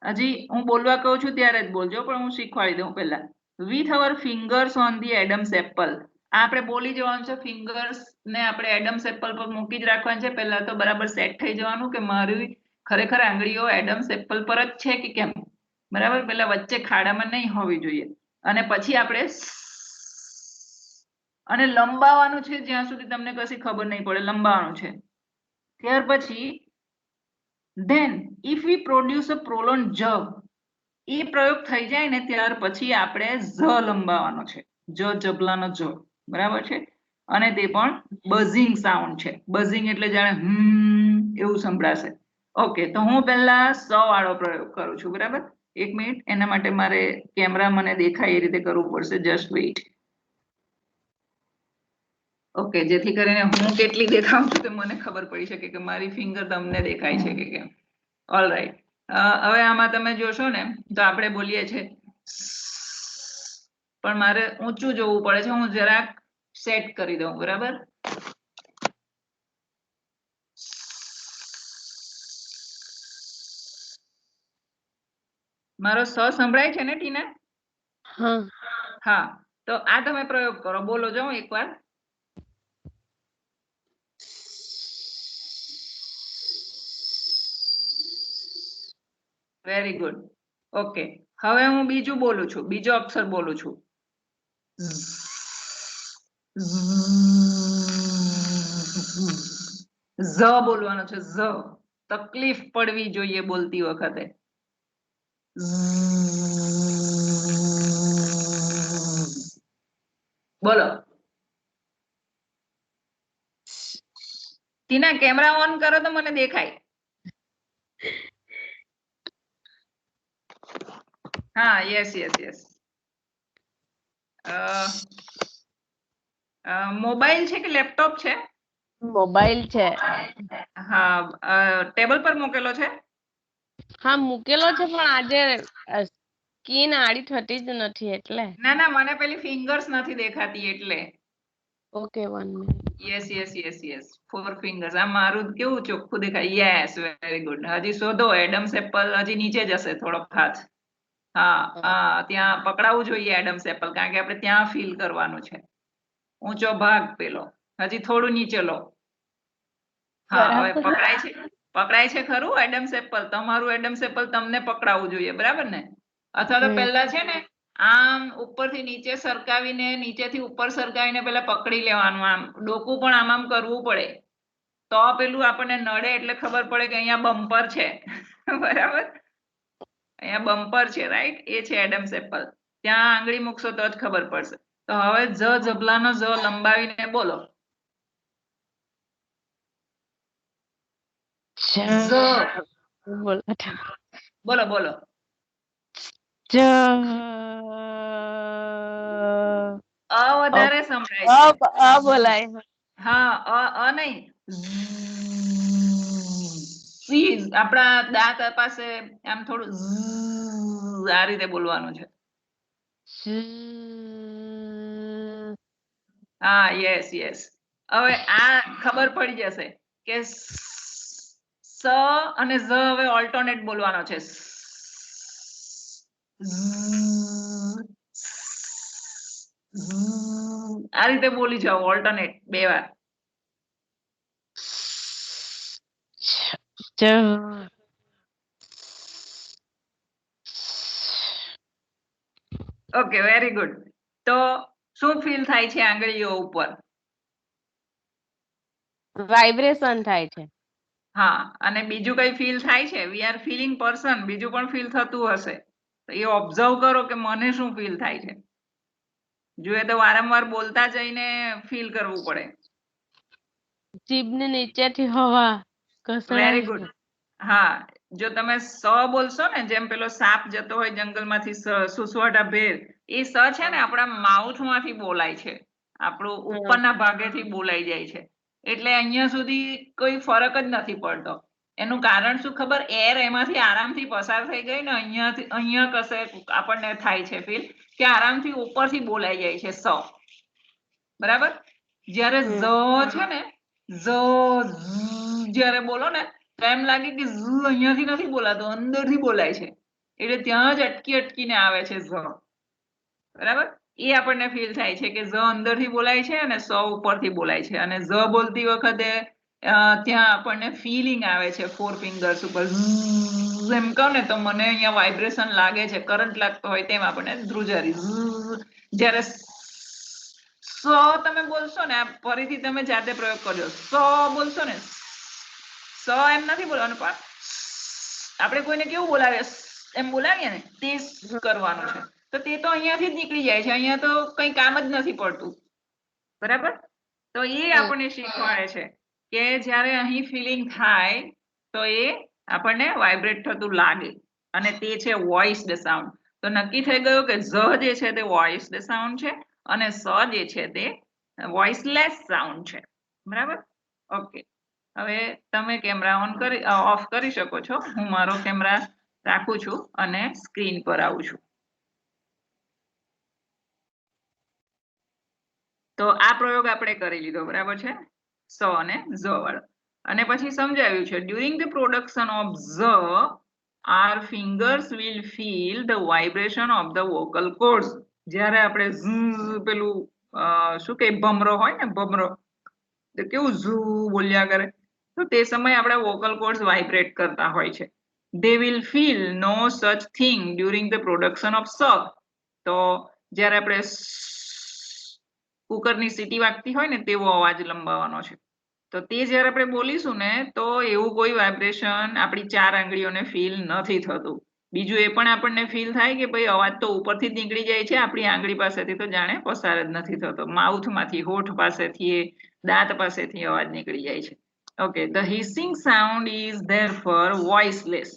હજી હું બોલવા કહું છું ત્યારે જ બોલજો, પણ હું શીખવાડી દઉં પહેલા. With our fingers on the Adam's apple, આપણે બોલી જવાનું છે. ફિંગર્સ ને આપણે એડમ્સ એપલ પર મૂકી જ રાખવાનું છે. પહેલા તો બરાબર સેટ થઈ જવાનું કે મારી ખરેખર આંગળીઓ એડમ્સ એપલ પર જ છે કે કેમ. બરાબર? પેલા વચ્ચે ખાડામાં નહીં હોવી જોઈએ. અને પછી આપણે અને લંબાવવાનું છે જ્યાં સુધી તમને કશી ખબર નહીં પડે, લંબાવવાનું છે. ત્યાર પછી then if we produce a prolonged j, એ પ્રયોગ થઈ જાય ને ત્યાર પછી આપણે ઝ લંબાવવાનો છે, જબલાનો જ. બરાબર છે? અને તે પણ બઝિંગ સાઉન્ડ છે. બઝિંગ એટલે જાણે એવું સંભળાશે. ઓકે, તો હું પહેલા સ વાળો પ્રયોગ કરું છું. બરાબર? 1 મિનિટ, એના માટે મારે કેમેરા મને દેખાય એ રીતે કરવું પડશે. Just weight. ઓકે, જેથી કરીને હું કેટલી દેખાઉં છું તો મને ખબર પડી શકે કે મારી ફિંગર તમને દેખાય છે કે કેમ. ઓલરાઈટ, હવે આમાં તમે જોશો ને તો આપણે બોલીએ છીએ પણ મારે ઊંચું જોવું પડે છે. હું જરાક સેટ કરી દઉં. બરાબર? મારો સ સંભળાય છે ને ટીના? હા. હા, તો આ તમે પ્રયોગ કરો. બોલો જાઓ એકવાર. Very good. ઓકે, હવે હું બીજું બોલું છું, બીજો અક્ષર બોલું છું. ઝ બોલવાનો છે. ઝ. તકલીફ પડવી જોઈએ બોલતી વખતે. બોલો. ટીના, કેમેરા ઓન કરો તો મને દેખાય. હા, યસ યસ યસ. મોબાઈલ છે કે લેપટોપ છે? મોબાઈલ છે. હા, ટેબલ પર મૂકેલો છે? હા, મૂકેલો છે પણ આજે સ્કીન આડી થતી જ નથી એટલે. ના ના, મને પેલી ફિંગર્સ નથી દેખાતી એટલે. Okay, 1 minute. Yes yes yes yes, 4 fingers. આ મારું કેવું ચોખ્ખું દેખાય. Yes, very good. હજી શોધો. એડમ્સ એપલ હજી નીચે જશે થોડોક હાથ. હા હા, ત્યાં પકડાવવું જોઈએ એડમ્સ એપલ, કારણ કે આપણે ત્યાં ફીલ કરવાનું છે. ઊંચો ભાગ પેલો હજી થોડું નીચે લો. હા, હવે બરાબર. પકડાય છે? પકડાય છે ખરું એડમ્સ એપલ? તમારું એડમ્સ એપલ તમને પકડાવવું જોઈએ. બરાબર ને? અથવા તો પહેલા છે ને આમ ઉપરથી નીચે સરકાવીને, નીચેથી ઉપર સરકાવીને પેલા પકડી લેવાનું. આમ ડોકું પણ આમ કરવું પડે તો પેલું આપણને નડે એટલે ખબર પડે કે અહીંયા બમ્પર છે. બરાબર? અહીંયા બમ્પર છે, રાઈટ? એ છે એડમ્સ એપલ. ત્યાં આંગળી મૂકશો તો જ ખબર પડશે. તો હવે જ જબલાનો જ લંબાવીને બોલો. બોલો બોલો. અ વધારે સંભળાય છે. બોલાય. હા, અ નહીં. ઝ. આપણા દાંત પાસે આમ થોડું આ રીતે બોલવાનું છે. હા, યસ યસ. હવે આ ખબર પડી જશે કે સ અને ઝ હવે ઓલ્ટરનેટ બોલવાનો છે. આ રીતે બોલી જાઓ ઓલ્ટરનેટ 2 વાર. Okay, very good. તો શું ફીલ થાય છે આંગળીઓ ઉપર? વાઇબ્રેશન થાય છે. હા, અને બીજું કઈ ફીલ થાય છે? વી આર ફીલિંગ પર્સન, બીજું પણ ફીલ થતું હશે. તો એ ઓબ્ઝર્વ કરો કે મને શું ફીલ થાય છે. જોઈએ તો વારંવાર બોલતા જઈને ફીલ કરવું પડે. જીભની નીચેથી હવા ઘસડાય વેરી ગુડ. હા, જો તમે સ બોલશો ને, જેમ પેલો સાપ જતો હોય જંગલમાંથી સુસવાટા ભેર, એ સ છે ને આપણા માઉથ માંથી બોલાય છે, આપણું ઉપરના ભાગેથી બોલાઈ જાય છે. એટલે અહીંયા સુધી કોઈ ફરક જ નથી પડતો. એનું કારણ શું ખબર? એર એમાંથી આરામથી પસાર થઈ ગઈ ને અહીંયા કશે આપણને થાય છે ફીલ કે આરામથી ઉપરથી બોલાઈ જાય છે સ. બરાબર? જ્યારે ઝ છે ને, જ્યારે બોલો ને તો એમ લાગે કે અહીંયાથી નથી બોલાતો, અંદરથી બોલાય છે. એટલે ત્યાં જ અટકીને આવે છે ઝ. બરાબર? એ આપણને ફીલ થાય છે કે ઝ અંદરથી બોલાય છે અને સ ઉપરથી બોલાય છે. અને ઝ બોલતી વખતે ત્યાં આપણને ફીલિંગ આવે છે ફોર ફિંગર્સ ઉપર. એમ કહો ને તો મને અહીંયા વાઇબ્રેશન લાગે છે, કરંટ લાગતો હોય તેમ આપણને ધ્રુજારી. જ્યારે સ તમે બોલશો ને, ફરીથી તમે જાતે પ્રયોગ કરજો. સ બોલશો ને, સ એમ નથી બોલવાનું, પણ આપણે કોઈને કેવું બોલાવીએ, એમ બોલાવીએ ને તે કરવાનું છે. તો તે તો અહીંયાથી જ નીકળી જાય છે, અહીંયા તો કઈ કામ જ નથી પડતું. બરાબર? તો એ આપણને શીખવાડે છે કે જ્યારે અહીં ફિલિંગ થાય તો એ આપણને વાઇબ્રેટ થતું લાગે, અને તે છે વોઇસ્ડ સાઉન્ડ. તો નક્કી થઈ ગયું કે ઝ જે છે તે વોઇસ્ડ સાઉન્ડ છે અને સ જે છે તે વોઇસલેસ સાઉન્ડ છે. બરાબર? ઓકે, હવે તમે કેમેરા ઓફ કરી શકો છો. હું મારો કેમેરા રાખું છું અને સ્ક્રીન પર આવું છું. તો આ પ્રયોગ આપણે કરી લીધો. બરાબર છે? સ અને ઝ વાળો. અને પછી સમજાવ્યું છે during the production of Z our fingers will feel the vibration of the vocal cords. જ્યારે આપણે પેલું શું કે ભમરો હોય ને, ભમરો તો કેવું ઝૂ બોલ્યા કરે, તો તે સમયે આપણા વોકલ કોર્ડ્સ વાઇબ્રેટ કરતા હોય છે. they will feel no such thing during the production of સ. તો જ્યારે આપણે કુકરની સીટી વાગતી હોય ને તેવો અવાજ લંબાવવાનો છે. તો તે જ્યારે આપણે બોલીશું ને તો એવું કોઈ વાઇબ્રેશન આપણી 4 આંગળીઓને ફીલ નથી થતું. બીજું એ પણ આપણને ફીલ થાય કે ભાઈ અવાજ તો ઉપરથી જ નીકળી જાય છે, આપણી આંગળી પાસેથી તો જાણે પસાર જ નથી થતો. માઉથમાંથી, હોઠ પાસેથી, દાંત પાસેથી અવાજ નીકળી જાય છે. Okay, the hissing sound is therefore voiceless.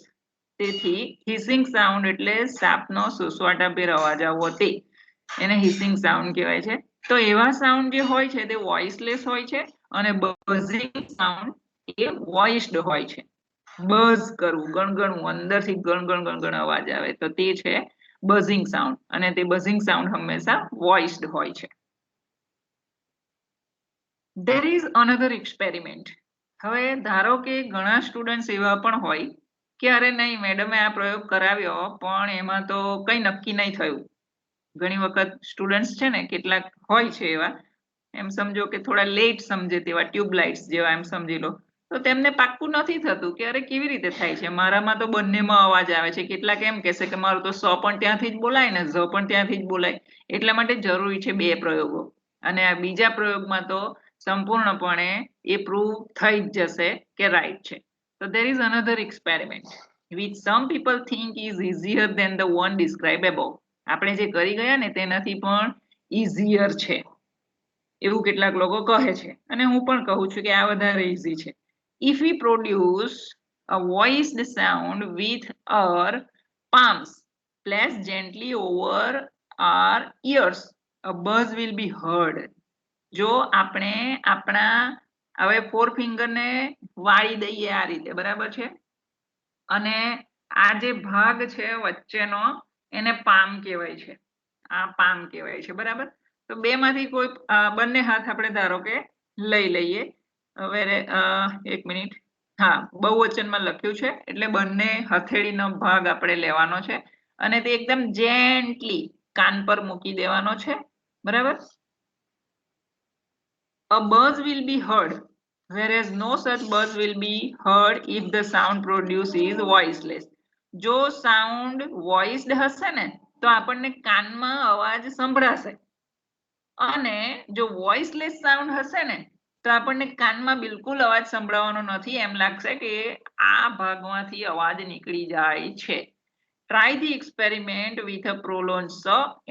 તેથી હિસિંગ સાઉન્ડ એટલે સાપનો સુસવાટાભેર અવાજ આવવો, તે એને હિસિંગ સાઉન્ડ કહેવાય છે. તો એવા સાઉન્ડ જે હોય છે તે વોઇસલેસ હોય છે અને બઝિંગ સાઉન્ડ એ વોઇસ્ડ હોય છે. બઝ કરવું, ગણગણવું, અંદરથી ગણગણ અવાજ આવે તો તે છે બઝિંગ સાઉન્ડ, અને તે બઝિંગ સાઉન્ડ હંમેશા વોઇસ્ડ હોય છે. There is another experiment. હવે ધારો કે ઘણા સ્ટુડન્ટ્સ એવા પણ હોય કે અરે નહીં મેડમે આ પ્રયોગ કરાવ્યો પણ એમાં તો કઈ નક્કી નહીં થયું. ઘણી વખત સ્ટુડન્ટ્સ છે ને કેટલાક હોય છે એવા, એમ સમજો કે થોડા લેટ સમજે તેવા, ટ્યુબલાઇટ્સ જેવા એમ સમજી લો. તો તેમને પાક્કું નથી થતું કે અરે કેવી રીતે થાય છે, મારામાં તો બંનેમાં અવાજ આવે છે. કેટલાક એમ કહેશે કે મારું તો સ પણ ત્યાંથી જ બોલાય ને ઝ પણ ત્યાંથી જ બોલાય. એટલા માટે જરૂરી છે 2 પ્રયોગો. અને આ બીજા પ્રયોગમાં તો સંપૂર્ણપણે એ પ્રૂવ થઈ જ જશે કે રાઈટ છે. તો there is another experiment which some people think is easier than the one described above. આપણે જે કરી ગયા ને તેનાથી પણ easier છે એવું કેટલાક લોકો કહે છે, અને હું પણ કહું છું કે આ વધારે ઈઝી છે. If we produce a voiced sound with our palms placed gently over our ears, a buzz will be heard. જો આપણે આપણા હવે 4 ફિંગરને વાળી દઈએ આ રીતે, બરાબર છે, અને આ જે ભાગ છે વચ્ચેનો એને પામ કહેવાય છે. આ પામ કહેવાય છે. બરાબર? તો બેમાંથી કોઈ બંને હાથ આપણે ધારો કે લઈ લઈએ હવે એક મિનિટ, હા બહુવચનમાં લખ્યું છે એટલે બંને હથેળીનો ભાગ આપણે લેવાનો છે અને તે એકદમ જેન્ટલી કાન પર મૂકી દેવાનો છે, બરાબર. A buzz will be heard, whereas no such buzz will be heard if the sound produced is voiceless. જો સાઉન્ડ વોઇસ્ડ હશે ને તો આપણને કાનમાં અવાજ સંભળાશે અને જો વોઇસલેસ સાઉન્ડ હશે ને તો આપણને કાનમાં બિલકુલ અવાજ સંભળાવાનો નથી, એમ લાગશે કે આ ભાગમાંથી અવાજ નીકળી જાય છે. Try the experiment with a prolonged s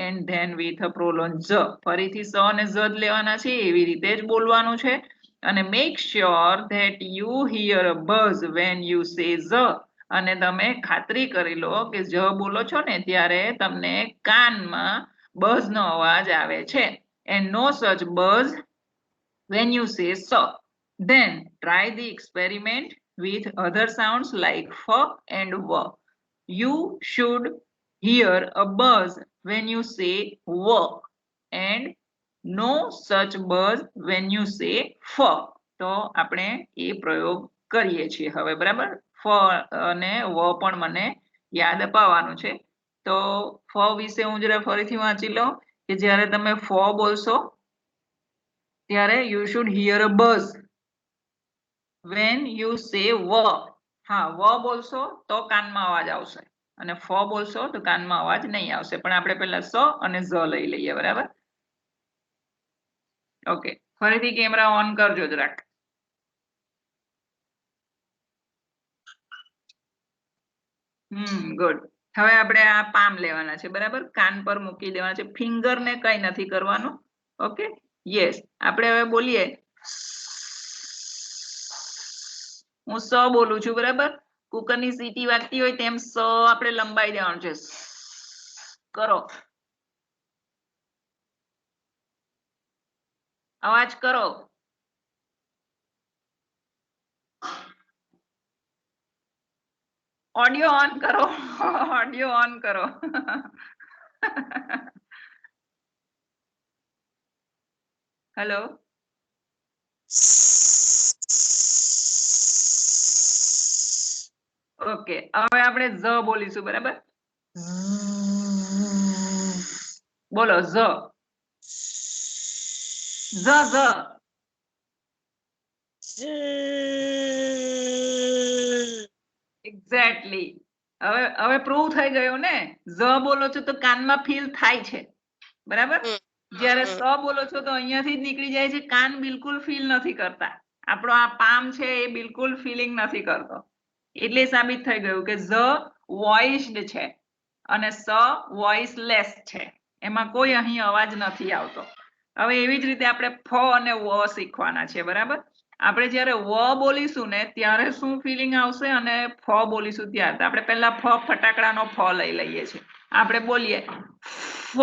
and then with a prolonged z. ફરીથી સ અને z લેવાના છે, એવી રીતે જ બોલવાનું છે અને make sure that you hear a buzz when you say z. અને તમે ખાતરી કરી લો કે જ બોલો છો ને ત્યારે તમને કાનમાં બઝ નો અવાજ આવે છે. And no such buzz when you say so. Then try the experiment with other sounds like f and v. You should hear a buzz when you say v and no such buzz when you say f. તો આપણે એ પ્રયોગ કરીએ છીએ હવે, બરાબર. ફ અને વ પણ મને યાદ અપાવવાનું છે. તો ફ વિશે હું જરા ફરીથી વાંચી લઉં કે જ્યારે તમે ફ બોલશો ત્યારે you should here a buzz when you say વ. હા, વ બોલશો તો કાનમાં અવાજ આવશે અને ફ બોલશો તો કાનમાં અવાજ નહીં આવશે, પણ આપણે પહેલા સ અને ઝ લઈ લઈએ, બરાબર. ઓકે, ફરીથી કેમેરા ઓન કરજો જરાક. ગુડ. હવે આપણે આ પામ લેવાના છે, બરાબર. કાન પર મૂકી દેવાના છે, ફિંગર ને કઈ નથી કરવાનું. Okay, yes. આપણે હવે બોલીએ, હું સ બોલું છું, બરાબર. કુકરની સીટી વાગતી હોય તેમ સ આપણે લંબાઈ દેવાનું છે. કરો, અવાજ કરો. ઓડિયો ઓન કરો, ઓડિયો ઓન કરો. હેલો. ઓકે, હવે આપણે ઝ બોલીશું, બરાબર. બોલો ઝ. ઝ એક્ઝેક્ટલી. હવે પ્રૂવ થઈ ગયું ને. ઝ બોલો છો તો કાનમાં ફીલ થાય છે, બરાબર. જ્યારે સ બોલો છો તો અહીંયાથી જ નીકળી જાય છે, કાન બિલકુલ ફીલ નથી કરતા. આપણો આ પામ છે એ બિલકુલ ફીલિંગ નથી કરતો, એટલે સાબિત થઈ ગયું કે ઝ વોઇસ્ડ છે અને સ વોઇસલેસ છે, એમાં કોઈ અહીં અવાજ નથી આવતો. હવે એવી જ રીતે આપણે ફ અને વ શીખવાના છે, બરાબર. આપણે જ્યારે વ બોલીશું ને ત્યારે શું ફિલિંગ આવશે અને ફ બોલીશું ત્યારે. આપણે પહેલા ફ ફટાકડાનો ફ લઈ લઈએ છીએ. આપણે બોલીએ ફ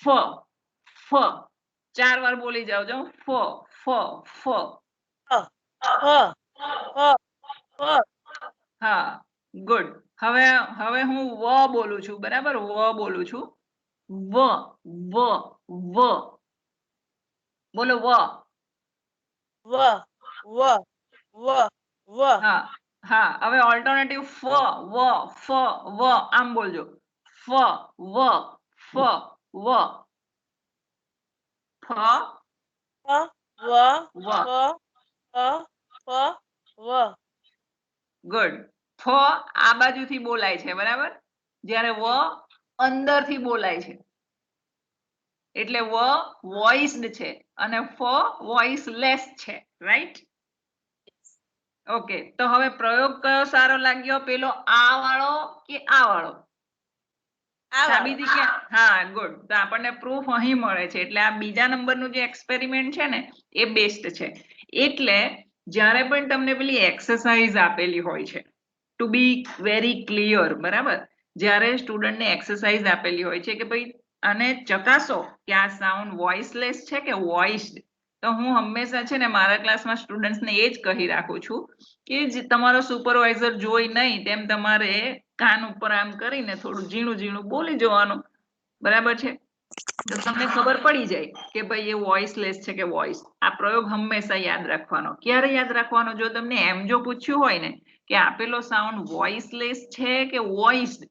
ફ ફ. 4 વાર બોલી જાવ છો. ફ ફ ફ. હા, ગુડ. હવે હું વ બોલું છું, બરાબર. વ બોલું છું. વ વ વ. બોલો વ. હા હા. હવે ઓલ્ટરનેટિવ ફ વ ફ વ આમ બોલજો. ફ વ ફ વ. ફ વ. ગુડ. ફ આ બાજુથી બોલાય છે, બરાબર. જ્યારે વ અંદરથી બોલાય છે, એટલે વ વોઇસ્ડ છે અને ફ વોઇસલેસ છે, રાઈટ. ઓકે, તો હવે પ્રયોગ કયો સારો લાગ્યો, પેલો આ વાળો કે આ વાળો? સાબિતી કે હા, ગુડ. તો આપણને પ્રૂફ અહીં મળે છે, એટલે આ બીજા નંબરનું જે એક્સપેરિમેન્ટ છે ને એ બેસ્ટ છે. એટલે જ્યારે પણ તમને પેલી એક્સરસાઇઝ આપેલી હોય છે, ટુ બી વેરી ક્લિયર, બરાબર. જ્યારે સ્ટુડન્ટને એક્સરસાઇઝ આપેલી હોય છે કે ભાઈ આને ચકાસો કે આ સાઉન્ડ વોઇસલેસ છે કે વોઇસ્ડ, તો હું હંમેશા છે ને મારા ક્લાસમાં સ્ટુડન્ટ્સને એ જ કહી રાખું છું કે તમારો સુપરવાઇઝર જોઈ નહીં તેમ તમારે કાન ઉપર આમ કરીને થોડું ઝીણું ઝીણું બોલી જવાનું, બરાબર છે. તો તમને ખબર પડી જાય કે ભાઈ એ વોઇસલેસ છે કે વોઇસ. આ પ્રયોગ હંમેશા યાદ રાખવાનો. ક્યારે યાદ રાખવાનો? જો તમને એમ જો પૂછ્યું હોય ને કે આપેલો સાઉન્ડ વોઇસલેસ છે કે વોઇસ્ડ,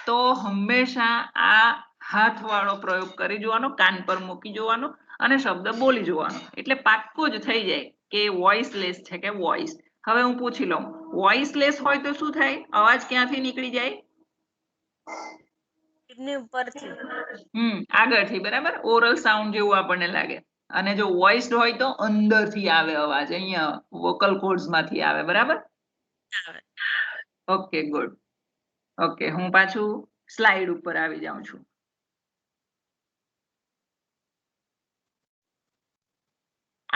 તો હંમેશા આ હાથવાળો પ્રયોગ કરી જોવાનો, કાન પર મૂકી જોવાનો અને શબ્દ બોલી જોવાનો, એટલે પાક્કું જ થઈ જાય કે વોઇસલેસ છે કે વોઇસ. હવે હું પૂછી લઉં, વોઇસલેસ હોય તો શું થાય? અવાજ ક્યાંથી નીકળી જાય? આગળથી, બરાબર, ઓરલ સાઉન્ડ જેવું આપણને લાગે. અને જો વોઇસ્ડ હોય તો અંદરથી આવે અવાજ, અહીંયા વોકલ કોર્ડ્સ માંથી આવે, બરાબર. Okay, good. ઓકે, હું પાછું સ્લાઇડ ઉપર આવી જાઉં છું.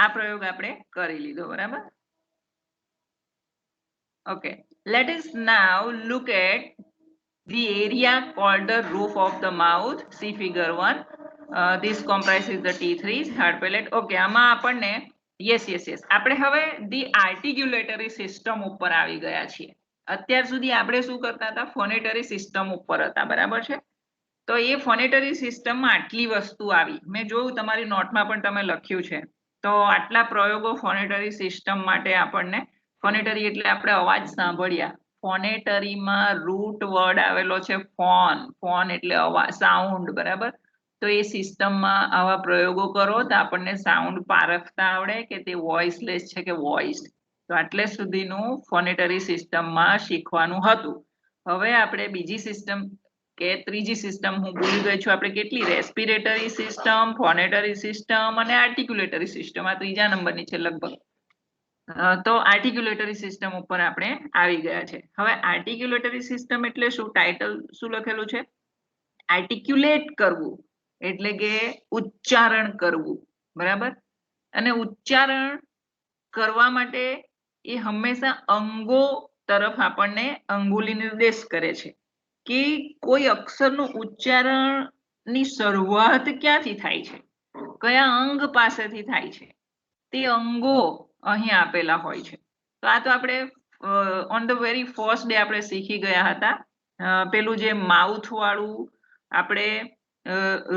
આ પ્રયોગ આપણે કરી લીધો, બરાબર. Okay, let us now look at the area called the roof of the mouth. See figure 1. This comprises the T3 hard palate. Okay, આમાં આપણને yes. આપણે હવે the articulatory system ઉપર આવી ગયા છીએ. અત્યાર સુધી આપણે શું કરતા હતા? ફોનેટરી સિસ્ટમ ઉપર હતા, બરાબર છે. તો એ ફોનેટરી સિસ્ટમમાં આટલી વસ્તુ આવી. મેં જોયું તમારી નોટમાં પણ તમે લખ્યું છે. તો આટલા પ્રયોગો ફોનેટરી સિસ્ટમ માટે આપણને, ફોનેટરી એટલે આપણે અવાજ સાંભળ્યા. ફોનેટરીમાં રૂટ વર્ડ આવેલો છે ફોન. ફોન એટલે અવાજ, સાઉન્ડ, બરાબર. તો એ સિસ્ટમમાં આવા પ્રયોગો કરો તો આપણને સાઉન્ડ પારખતા આવડે કે તે વોઇસલેસ છે કે વોઇસ્ડ. તો આટલે સુધીનું ફોનેટરી સિસ્ટમમાં શીખવાનું હતું. હવે આપણે બીજી સિસ્ટમ કે ત્રીજી સિસ્ટમ હું ભૂલી ગઈ છું. આપણે કેટલી? રેસ્પિરેટરી સિસ્ટમ, ફોનેટરી સિસ્ટમ અને આર્ટિક્યુલેટરી સિસ્ટમ. આ ત્રીજા નંબરની છે લગભગ. તો આર્ટિક્યુલેટરી સિસ્ટમ ઉપર આપણે આવી ગયા છે. હવે આર્ટિક્યુલેટરી સિસ્ટમ એટલે શું? ટાઇટલ શું લખેલું છે? આર્ટિક્યુલેટ કરવું એટલે કે ઉચ્ચારણ કરવું, બરાબર. અને ઉચ્ચારણ કરવા માટે એ હંમેશા અંગો તરફ આપણને અંગુલી નિર્દેશ કરે છે કે કોઈ અક્ષરનું ઉચ્ચારણની શરૂઆત ક્યાંથી થાય છે, કયા અંગ પાસેથી થાય છે, તે અંગો અહીં આપેલા હોય છે. તો આ તો આપણે on the very first day આપણે શીખી ગયા હતા. પેલું જે માઉથ વાળું આપણે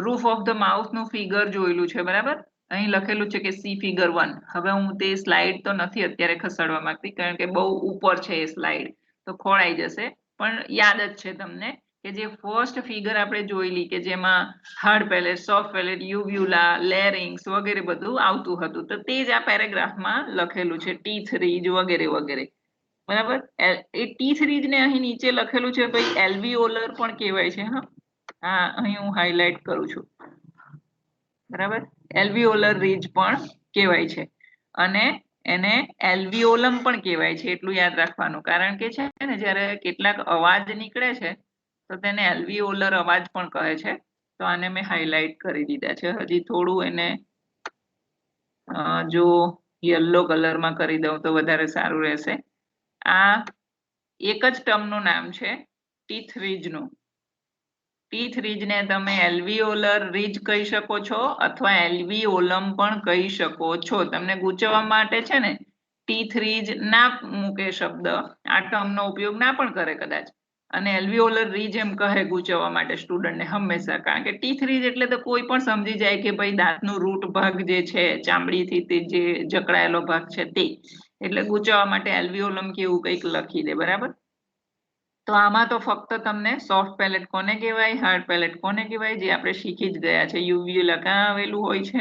રૂફ ઓફ ધ માઉથ નું ફિગર જોયેલું છે, બરાબર. અહીં લખેલું છે કે સી ફિગર 1. હવે હું તે સ્લાઇડ તો નથી અત્યારે ખસેડવા માંગતી કારણ કે બહુ ઉપર છે એ સ્લાઇડ, તો ખોળાઈ જશે. પણ યાદ જ છે તમને કે જે ફર્સ્ટ ફિગર આપણે જોયેલી કે જેમાં hard palate, soft palate, યુવ્યુલા, larynx વગેરે બધું આવતું હતું, તો તે જ આ પેરેગ્રાફમાં લખેલું છે, ટીથ રીજ વગેરે વગેરે, બરાબર. એ ટીથ રીજ ને અહીં નીચે લખેલું છે ભાઈ એલ્વિયોલર પણ કહેવાય છે. હા, અહીં હું હાઇલાઇટ કરું છું, બરાબર. એલ્વિયોલર રીજ પણ કહેવાય છે અને એને એલ્વિયોલમ પણ કહેવાય છે. એટલું યાદ રાખવાનું, કારણ કે છે ને જ્યારે કેટલાક અવાજ નીકળે છે તો તેને એલ્વિયોલર અવાજ પણ કહે છે. તો આને મેં હાઇલાઇટ કરી દીધા છે. હજી થોડું એને જો યલો કલરમાં કરી દઉં તો વધારે સારું રહેશે. આ એક જ ટર્મનું નામ છે ટીથ રીજનું. ટીથ રીજને તમે એલ્વિયોલર રીજ કહી શકો છો અથવા એલ્વિયોલમ પણ કહી શકો છો. તમને ગૂંચવવા માટે છે ને ટીથ રીજ ના મૂકે શબ્દ, આ ટર્મનો ઉપયોગ ના પણ કરે કદાચ, અને એલ્વિયોલર રીજ એમ કહે ગૂંચવવા માટે સ્ટુડન્ટને હંમેશા. કારણ કે ટીથ રીજ એટલે તો કોઈ પણ સમજી જાય કે ભાઈ દાંતનું રૂટ ભાગ જે છે, ચામડીથી તે જે જકડાયેલો ભાગ છે તે, એટલે ગૂંચવવા માટે એલ્વિયોલમ કેવું કંઈક લખી દે, બરાબર. તો આમાં તો ફક્ત તમને સોફ્ટ પેલેટ કોને કહેવાય, હાર્ડ પેલેટ કોને કહેવાય, જે આપણે શીખી જ ગયા છે. યુવ્યુલા ક્યાં આવેલું હોય છે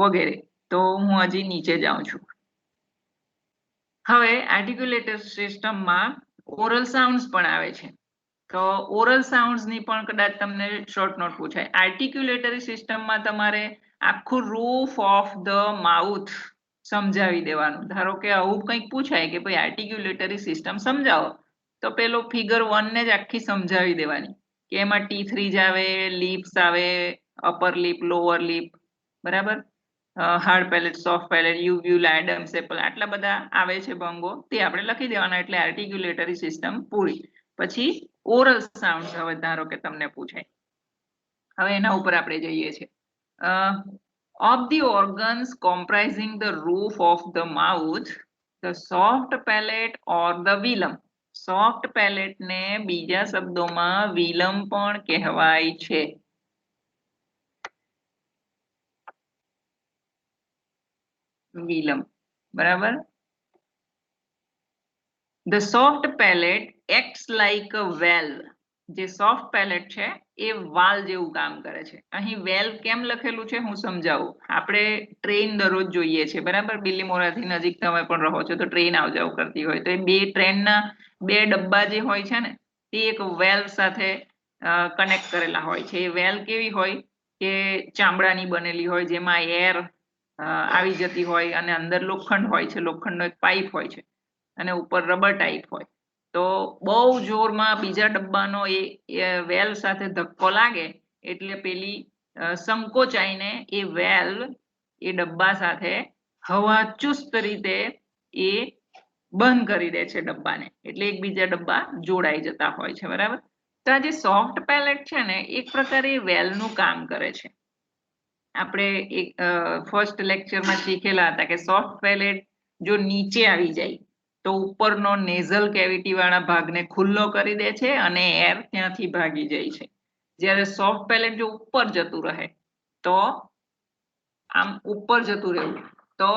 વગેરે. તો હું હજી નીચે જાઉં છું. હવે આર્ટિક્યુલેટર સિસ્ટમમાં ઓરલ સાઉન્ડ્સ પણ આવે છે. તો ઓરલ સાઉન્ડ્સની પણ કદાચ તમને શોર્ટ નોટ પૂછાય. આર્ટિક્યુલેટરી સિસ્ટમમાં તમારે આખું રૂફ ઓફ ધ માઉથ સમજાવી દેવાનું. ધારો કે આવું કંઈક પૂછાય કે ભાઈ આર્ટિક્યુલેટરી સિસ્ટમ સમજાવો, તો પેલો ફિગર 1 ને જ આખી સમજાવી દેવાની કે એમાં ટીથ રીજ આવે, લિપ્સ આવે, અપર લિપ, લોઅર લિપ, બરાબર. Hard palate, soft palate, uvula, Adam's apple, આટલા બધા આવે છે ભંગો, તે આપણે લખી દેવાના. એટલે આર્ટિક્યુલેટરી સિસ્ટમ પૂરી. પછી ઓરલ સાઉન્ડ હવે ધારો કે તમને પૂછાય. હવે એના ઉપર આપણે જઈએ છીએ. Of the organs comprising the roof of the mouth, the soft palate or the velum. Soft palette ને બીજા શબ્દોમાં વિલમ પણ કહેવાય છે. વિલંબ. બરાબર. The soft palate acts like a valve. જે સોફ્ટ પેલેટ છે એ વાલ જેવું કામ કરે છે. અહીં વેલ્વ કેમ લખેલું છે હું સમજાવું. આપણે ટ્રેન દરરોજ જોઈએ છે બરાબર. બિલીમોરાથી નજીક તમે પણ રહો છો તો ટ્રેન આવ જાવ કરતી હોય તો એ બે ટ્રેનના બે ડબ્બા જે હોય છે ને તે એક વેલ્વ સાથે કનેક્ટ કરેલા હોય છે. એ વેલ્વ કેવી હોય કે ચામડાની બનેલી હોય જેમાં એર આવી જતી હોય અને અંદર લોખંડ હોય છે. લોખંડનો એક પાઇપ હોય છે અને ઉપર રબર ટાઈપ હોય. તો બહુ જોરમાં બીજા ડબ્બાનો એ વેલ્વ સાથે ધક્કો લાગે એટલે પેલી સંકોચાઈને એ વેલ્વ એ ડબ્બા સાથે હવા ચુસ્ત રીતે એ બંધ કરી દે છે ડબ્બાને. એટલે એકબીજા ડબ્બા જોડાઈ જતા હોય છે બરાબર. તો આ જે સોફ્ટ પેલેટ છે ને એક પ્રકારે વેલ્વનું કામ કરે છે. આપણે એક ફર્સ્ટ લેક્ચરમાં શીખેલા હતા કે સોફ્ટ પેલેટ જો નીચે આવી જાય તો ઉપરનો નેઝલ કેવિટી વાળા ભાગને ખુલ્લો કરી દે છે અને એર ત્યાંથી ભાગી જાય છે. જ્યારે સોફ્ટ પેલેટ જો ઉપર જતું રહે તો આમ ઉપર જતું રહેવું તો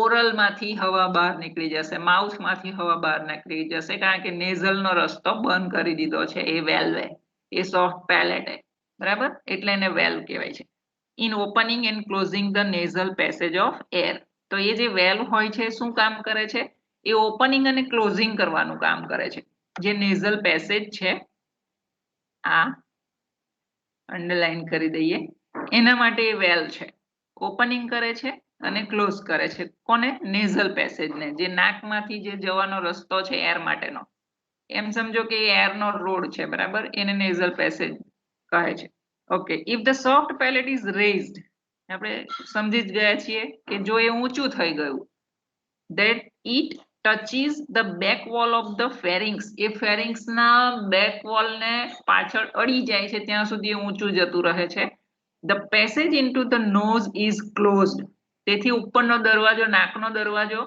ઓરલ માંથી હવા બહાર નીકળી જશે, માઉથ માંથી હવા બહાર નીકળી જશે કારણ કે નેઝલનો રસ્તો બંધ કરી દીધો છે એ વેલ્વે, એ સોફ્ટ પેલેટે બરાબર. એટલે એને વેલ્વ કહેવાય છે. In opening and closing the nasal passage of air. તો એ જે વેલ્વ હોય છે શું કામ કરે છે એ ઓપનિંગ અને ક્લોઝિંગ કરવાનું કામ કરે છે. જે નેઝલ પેસેજ છે આ અંડરલાઈન કરી દઈએ એના માટે એ વેલ્વ છે. ઓપનિંગ કરે છે અને ક્લોઝ કરે છે. કોને? નેઝલ પેસેજને. જે નાકમાંથી જે જવાનો રસ્તો છે એર માટેનો. એમ સમજો કે એરનો રોડ છે બરાબર. એને નેઝલ પેસેજ કહે છે. Okay. If the soft palate is raised, આપણે સમજી જ ગયા છીએ કે જો એ ઊંચું થઈ ગયું that it touches the back wall of the pharynx. એ ફેરિંગ્સના બેક વોલને પાછળ અડી જાય છે ત્યાં સુધી ઊંચું જતું રહે છે. The passage into the nose is closed. તેથી ઉપરનો દરવાજો, નાકનો દરવાજો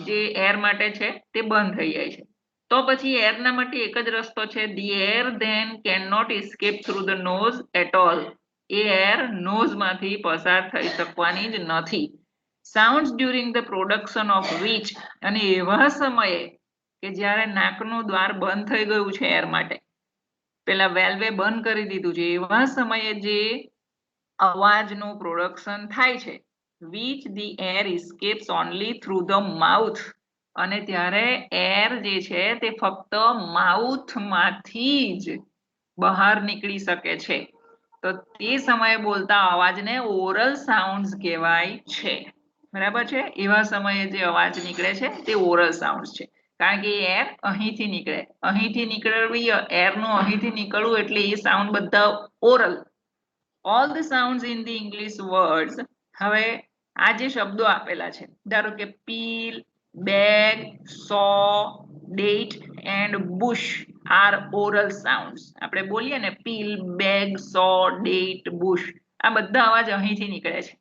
જે એર માટે છે તે બંધ થઈ જાય છે. તો પછી એરના માટે એક જ રસ્તો છે. The air then cannot escape through the nose at all. એ એર નોઝમાંથી પસાર થઈ શકવાની જ નથી. Sounds during the production of which, અને એવા સમયે કે જ્યારે નાકનું દ્વાર બંધ થઈ ગયું છે એર માટે, પેલા વેલ્વે બંધ કરી દીધું છે, એવા સમયે જે અવાજનું પ્રોડક્શન થાય છે which the air escapes only through the mouth. અને ત્યારે એર જે છે તે ફક્ત માઉથમાંથી જ બહાર નીકળી શકે છે. તો તે સમયે બોલતા અવાજને ઓરલ સાઉન્ડ્સ કહેવાય છે બરાબર છે. એવા સમયે જે અવાજ નીકળે છે તે ઓરલ સાઉન્ડ્સ છે કારણ કે એર અહીંથી નીકળે. અહીંથી નીકળવી એરનું અહીંથી નીકળવું એટલે એ સાઉન્ડ બધા oral. All the sounds in the English words. હવે આ જે શબ્દો આપેલા છે ધારો કે peel, bag, so, date and bush are oral sounds. આપણે બોલીએ ને peel, bag, so, date, bush, આ બધા અવાજ અહીંથી નીકળે છે.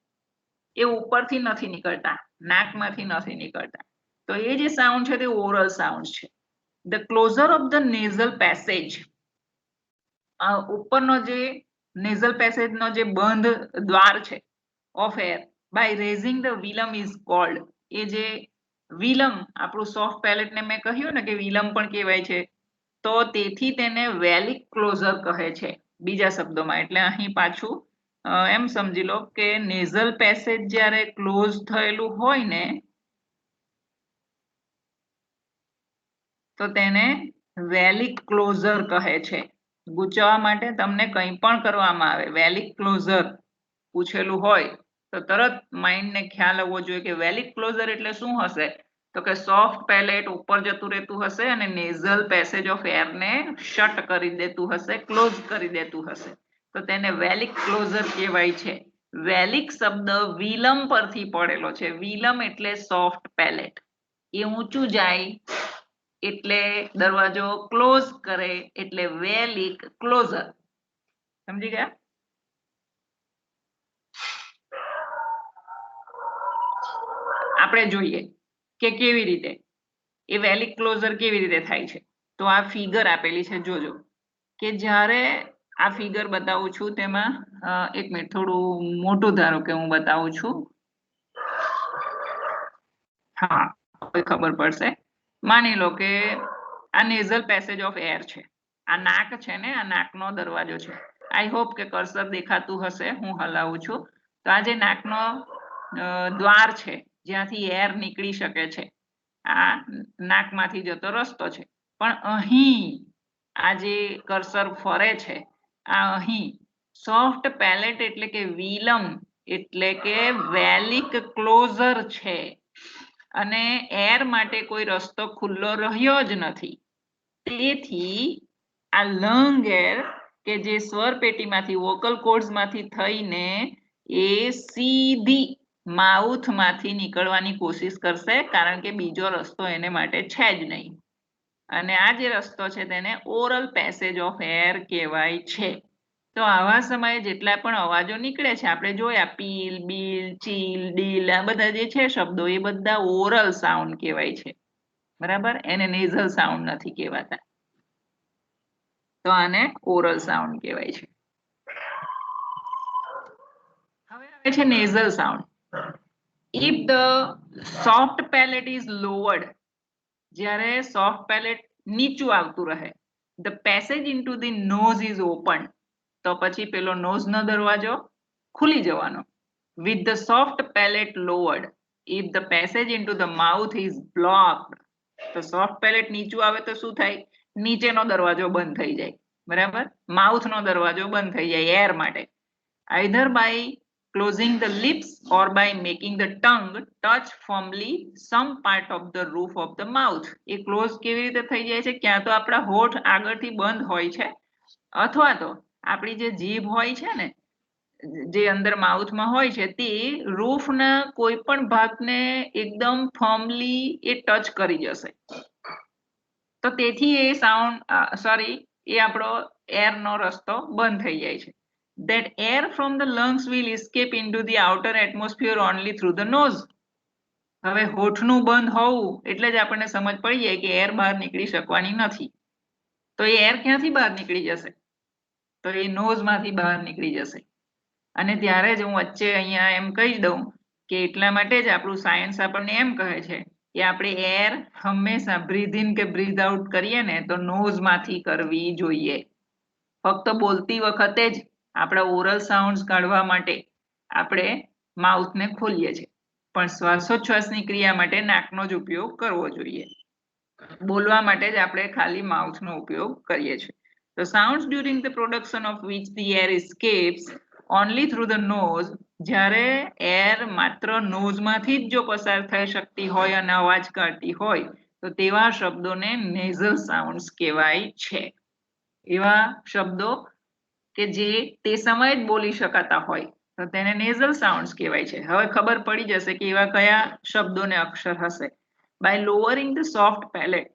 એ ઉપરથી નથી નીકળતા, નાકમાંથી નથી નીકળતા. તો એ જે સાઉન્ડ છે તે ઓરલ સાઉન્ડ છે. The closure of the nasal passage. ઉપરનો જે નેઝલ પેસેજનો જે બંધ દ્વાર છે of air by raising the velum is called. એ જે વિલમ આપણું સોફ્ટ પેલેટને મેં કહ્યું ને કે વિલમ પણ કહેવાય છે તો તેથી તેને વેલિક ક્લોઝર કહે છે બીજા શબ્દોમાં. એટલે અહીં પાછું એમ સમજી લો કે નેઝલ પેસેજ જ્યારે ક્લોઝ થયેલું હોય ને તો તેને વેલિક ક્લોઝર કહે છે. ગૂંચવવા માટે તમને કંઈ પણ કરવામાં આવે, વેલિક ક્લોઝર પૂછેલું હોય તો તરત માઇન્ડને ખ્યાલ આવવો જોઈએ કે વેલિક ક્લોઝર એટલે શું હશે. તો કે સોફ્ટ પેલેટ ઉપર જતું રહેતું હશે અને નેઝલ પેસેજ ઓફ એરને શટ કરી દેતું હશે, ક્લોઝ કરી દેતું હશે. તો તેને વેલિક ક્લોઝર કહેવાય છે. વેલિક શબ્દ વિલમ પરથી પડેલો છે. વિલમ એટલે સોફ્ટ પેલેટ. એ ઊંચું જાય એટલે દરવાજો ક્લોઝ કરે એટલે વેલિક ક્લોઝર. સમજી ગયા? આપણે જોઈએ કે કેવી રીતે એ વેલિક ક્લોઝર કેવી રીતે થાય છે. તો આ ફિગર આપેલી છે જોજો કે જ્યારે આ ફિગર બતાવું છું તેમાં એક મિનિટ થોડું મોટું ધારો કે હું બતાવું છું. હા હવે ખબર પડશે. માની લો કે આ નેઝલ પેસેજ ઓફ એર છે, આ નાક છે ને, આ નાકનો દરવાજો છે. આઈ હોપ કે કર્સર દેખાતું હશે, હું હલાવું છું. તો આ જે નાકનો દ્વાર છે જ્યાંથી એર નીકળી શકે છે, આ નાકમાંથી જતો રસ્તો છે. પણ અહીં આ જે કર્સર ફરે છે, આ અહીં સોફ્ટ પેલેટ એટલે કે વિલમ એટલે કે વેલિક ક્લોઝર છે અને એર માટે કોઈ રસ્તો ખુલ્લો રહ્યો જ નથી. તેથી આ લંગ એર કે જે સ્વર પેટીમાંથી વોકલ કોર્ડ્સમાંથી થઈને એ સીધી માઉથ માંથી નીકળવાની કોશિશ કરશે, કારણ કે બીજો રસ્તો એને માટે છે જ નહીં. અને આ જે રસ્તો છે તેને ઓરલ પેસેજ ઓફ એર કહેવાય છે. તો આવા સમયે જેટલા પણ અવાજો નીકળે છે, આપણે જોયા પીલ, બીલ, ચીલ, ડીલ, આ બધા જે છે શબ્દો, એ બધા ઓરલ સાઉન્ડ કહેવાય છે. બરાબર, એને નેઝલ સાઉન્ડ નથી કહેવાતા. તો આને ઓરલ સાઉન્ડ કહેવાય છે. હવે આવે છે nasal sound. If the soft palate is lowered, જ્યારે સોફ્ટ પેલેટ નીચું આવતું રહે, the passage into the nose is open, તો પછી પેલો નોઝનો દરવાજો ખુલી જવાનો. With the soft palate lowered, if the passage into the mouth is blocked, તો સોફ્ટ પેલેટ નીચું આવે તો શું થાય? નીચેનો દરવાજો બંધ થઈ જાય. બરાબર, માઉથનો દરવાજો બંધ થઈ જાય એર માટે. Either by closing the lips or by making the tongue touch firmly some part of the roof of the mouth. એ ક્લોઝ કેવી રીતે થઈ જાય છે? ક્યાં તો આપણા હોઠ આગળથી બંધ હોય છે, અથવા તો આપણી જે જીભ હોય છે ને, જે અંદર માઉથમાં હોય છે, તે રૂફના કોઈ પણ ભાગને એકદમ ફર્મલી એ ટચ કરી જશે. તો તેથી એ સાઉન્ડ એ આપણો એરનો રસ્તો બંધ થઈ જાય છે. That air from the lungs will escape into the outer atmosphere only through the nose. હવે હોઠનું બંધ હોવું એટલે જ આપણને સમજ પડી જાય કે એર બહાર નીકળી શકવાની નથી. તો એ એર ક્યાંથી બહાર નીકળી જશે? તો એ નોઝમાંથી બહાર નીકળી જશે. અને ત્યારે જ હું વચ્ચે અહીંયા એમ કહી દઉં કે એટલા માટે જ આપણું સાયન્સ આપણને એમ કહે છે કે આપણે એર હંમેશા બ્રીધ ઇન કે બ્રીધ આઉટ કરીએ ને તો નોઝમાંથી કરવી જોઈએ. ફક્ત બોલતી વખતે જ આપણા ઓરલ સાઉન્ડ્સ કાઢવા માટે આપણે માઉથને ખોલીએ છીએ, પણ શ્વાસોચ્છ્વાસની ક્રિયા માટે નાકનો જ ઉપયોગ કરવો જોઈએ. બોલવા માટે જ આપણે ખાલી માઉથનો ઉપયોગ કરીએ છીએ. The sounds during the production of which the air escapes only through the nose, જ્યારે એર માત્ર નોઝમાંથી જ જો પસાર થઈ શકતી હોય અને અવાજ કાઢતી હોય તો તેવા શબ્દોને નેઝલ સાઉન્ડ્સ કહેવાય છે. એવા શબ્દો કે જે તે સમયે જ બોલી શકાતા હોય તો તેને નેઝલ સાઉન્ડ્સ કહેવાય છે. હવે ખબર પડી જશે કે એવા કયા શબ્દોને અક્ષર હશે. બાય લોવરિંગ ધ સોફ્ટ પેલેટ,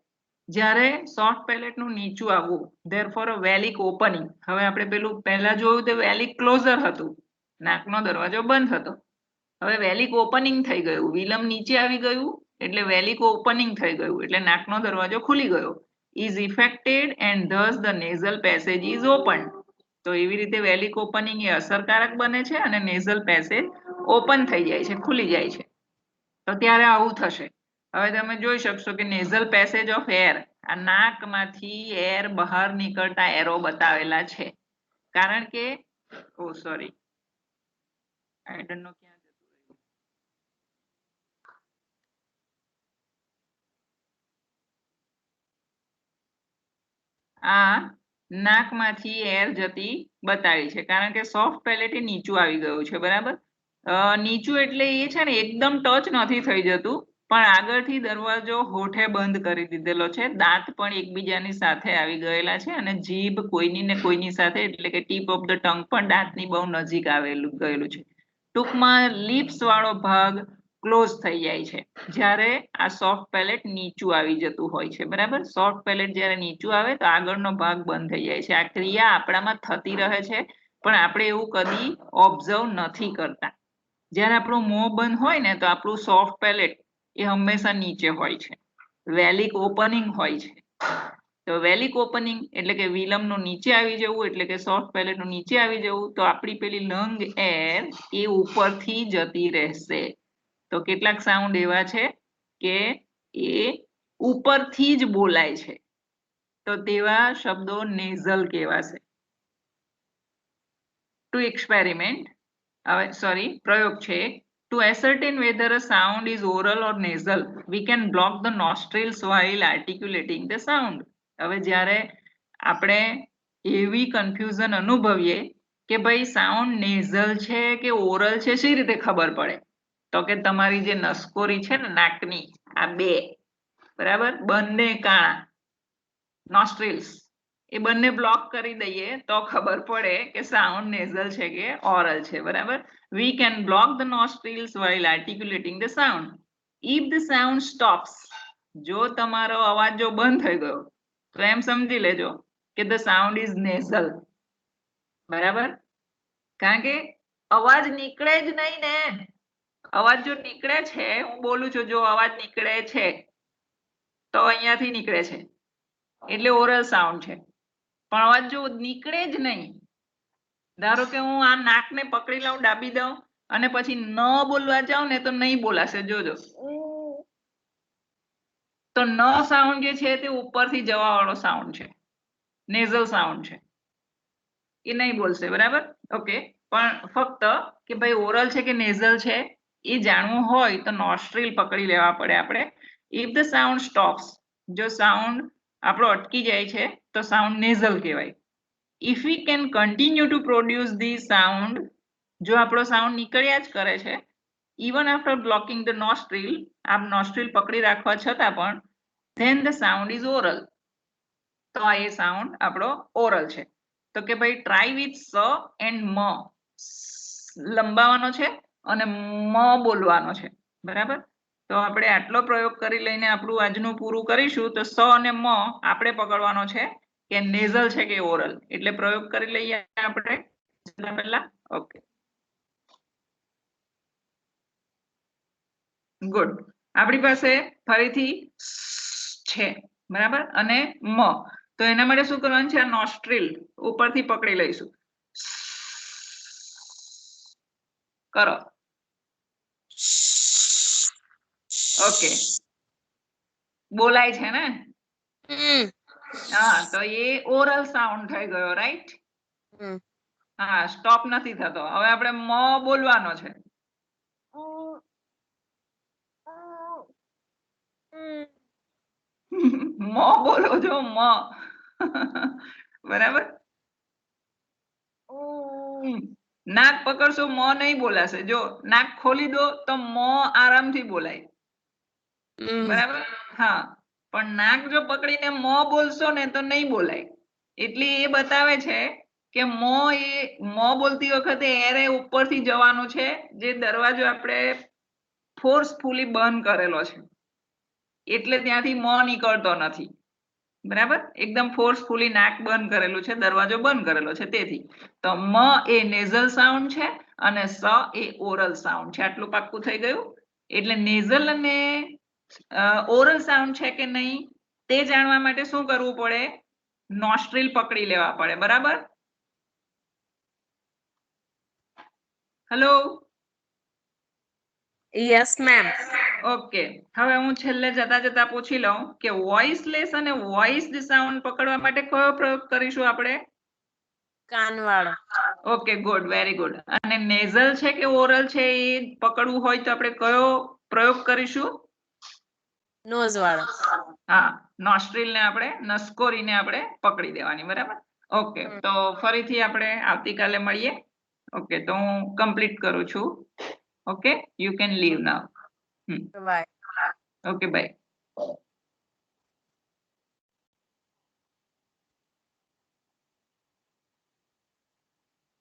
જ્યારે સોફ્ટ પેલેટનું નીચું આવવું, ધેરફોર અ વેલિક ઓપનિંગ. હવે આપણે પેલું પહેલા જોયું તે વેલિક ક્લોઝર હતું, નાકનો દરવાજો બંધ હતો. હવે વેલિક ઓપનિંગ થઈ ગયું, વિલમ નીચે આવી ગયું એટલે વેલિક ઓપનિંગ થઈ ગયું, એટલે નાકનો દરવાજો ખુલી ગયો. is affected and thus the nasal passage is opened. તો એવી રીતે વેલિક ઓપનિંગ એ અસરકારક બને છે અને નેઝલ પેસેજ ઓપન થઈ જાય છે, ખુલી જાય છે. તો ત્યારે આવું થશે. હવે તમે જોઈ શકશો કે નેઝલ પેસેજ ઓફ એર, આ નાકમાંથી એર બહાર નીકળતા એરો બતાવેલા છે. કારણ કે સોરી, આઈ ડોન્ટ નો ક્યાં જતું રહ્યું. આ નાકમાંથી એર જતી બતાવી છે, કારણ કે સોફ્ટ પેલેટ એ નીચું આવી ગયું છે. બરાબર, નીચું એટલે એ છે ને એકદમ ટચ નથી થઈ જતું, પણ આગળથી દરવાજો હોઠે બંધ કરી દીધેલો છે. દાંત પણ એકબીજાની સાથે આવી ગયેલા છે અને જીભ કોઈની ને કોઈની સાથે એટલે કે ટીપ ઓફ ધ ટંગ પણ દાંતની બહુ નજીક આવેલું ગયેલું છે. ટૂંકમાં લિપ્સ વાળો ભાગ ક્લોઝ થઈ જાય છે જ્યારે આ સોફ્ટ પેલેટ નીચું આવી જતું હોય છે. બરાબર, સોફ્ટ પેલેટ જ્યારે નીચું આવે તો આગળનો ભાગ બંધ થઈ જાય છે. આ ક્રિયા આપણામાં થતી રહે છે, પણ આપણે એવું કદી ઓબ્ઝર્વ નથી કરતા. જ્યારે આપણું મોં બંધ હોય ને તો આપણું સોફ્ટ પેલેટ એ હંમેશા નીચે હોય છે, વેલિક ઓપનિંગ હોય છે. તો વેલિક ઓપનિંગ એટલે કે વિલમનું નીચે આવી જવું, એટલે કે સોફ્ટ પેલેટનું નીચે આવી જવું, તો આપણી પેલી લંગ એર એ ઉપરથી જતી રહેશે. તો કેટલાક સાઉન્ડ એવા છે કે એ ઉપરથી જ બોલાય છે તો તેવા શબ્દો નેઝલ કહેવાશે. ટુ એક્સપેરિમેન્ટ પ્રયોગ છે. To ascertain whether a sound is oral or nasal, we can block the nostrils while articulating the sound. હવે જ્યારે આપણે એવી કન્ફ્યુઝન અનુભવીએ કે ભાઈ સાઉન્ડ નેઝલ છે કે ઓરલ છે શી રીતે ખબર પડે? તો કે તમારી જે નસકોરી છે ને નાકની આ બે બરાબર બંને કાણા નોસ્ટ્રિલ્સ એ બંને બ્લોક કરી દઈએ તો ખબર પડે કે સાઉન્ડ નેઝલ છે કે ઓરલ છે બરાબર. We can block the nostrils while articulating the sound. If the sound stops, જો તમારો અવાજ જો બંધ થઈ ગયો તો એમ સમજી લેજો કે the sound is nasal. બરાબર, કારણ કે અવાજ નીકળે જ નહીં ને. અવાજ જો નીકળે છે, હું બોલું છું જો અવાજ નીકળે છે તો અહીંયાથી નીકળે છે એટલે ઓરલ સાઉન્ડ છે. પણ અવાજ જો નીકળે જ નહીં, ધારો કે હું આ નાકને પકડી લઉં ડાબી દઉં અને પછી ન બોલવા જાઉં ને તો નહીં બોલાશે. જોજો તો ન સાઉન્ડ જે છે તે ઉપરથી જવા વાળો સાઉન્ડ છે, નેઝલ સાઉન્ડ છે, એ નહીં બોલશે બરાબર. ઓકે, પણ ફક્ત કે ભાઈ ઓરલ છે કે નેઝલ છે એ જાણવું હોય તો નોસ્ટ્રીલ પકડી લેવા પડે આપણે. ઇફ ધ સાઉન્ડ સ્ટોપ્સ, જો સાઉન્ડ આપણો અટકી જાય છે તો સાઉન્ડ નેઝલ કહેવાય. If we can continue to produce the sound, જો આપણો સાઉન્ડ નીકળ્યા જ કરે છે even after blocking the nostril, આપ નોસ્ટ્રીલ પકડી રાખવા છતાં પણ, then the sound is oral, તો એ સાઉન્ડ આપણો ઓરલ છે. તો કે ભાઈ ટ્રાય વિથ સ એન્ડ મ, લંબાવવાનો છે અને મ બોલવાનો છે બરાબર. તો આપણે આટલો પ્રયોગ કરી લઈને આપણું આજનું પૂરું કરીશું. તો સ અને મ આપણે પકડવાનો છે કે નેઝલ છે કે ઓરલ, એટલે પ્રયોગ કરી લઈએ આપણે પહેલા. Okay, good. આપણી પાસે ફરીથી છે બરાબર અને મ, તો એના માટે શું કરવાનું છે? આ નોસ્ટ્રીલ ઉપરથી પકડી લઈશું. કરો. ઓકે, બોલાય છે ને? હા, તો એ ઓરલ સાઉન્ડ થઈ ગયો, રાઈટ? હા, સ્ટોપ નથી થતો. હવે આપણે મ બોલવાનો છે. મ બોલો છો, મ બરાબર. નાક પકડશો મ નહીં બોલાશે. જો નાક ખોલી દો તો મ આરામથી બોલાય બરાબર. હા, પણ નાક જો પકડીને મ બોલશો ને તો નહીં બોલાય. એટલે એ બતાવે છે કે મ બોલતી વખતે એરે ઉપરથી જવાનું છે, જે દરવાજો આપણે ફોર્સફુલી બંધ કરેલો છે એટલે ત્યાંથી મ નીકળતો નથી બરાબર. એકદમ ફોર્સફુલી નાક બંધ કરેલું છે, દરવાજો બંધ કરેલો છે, તેથી તો મ એ નેઝલ સાઉન્ડ છે અને સ એ ઓરલ સાઉન્ડ છે. આટલું પાક્કું થઈ ગયું. એટલે નેઝલ અને ઓરલ સાઉન્ડ છે કે નહીં તે જાણવા માટે શું કરવું પડે? નોસ્ટ્રીલ પકડી લેવા પડે બરાબર. Hello, yes ma'am. ઓકે, હવે હું છેલ્લે જતા પૂછી લઉં કે વોઇસલેસ અને વોઇસ્ડ સાઉન્ડ પકડવા માટે કયો પ્રયોગ કરીશું આપણે? કાનવાળો. Okay, good, very good. અને નેઝલ છે કે ઓરલ છે એ પકડવું હોય તો આપણે કયો પ્રયોગ કરીશું? નોઝ વાળો. હા, નોસ્ટ્રીલ ને આપણે નસકોરીને આપણે પકડી દેવાની બરાબર. ઓકે, તો ફરીથી આપણે આવતીકાલે મળીએ. ઓકે, તો હું કમ્પ્લીટ કરું છું. Okay, you can leave now. Bye. Okay, by.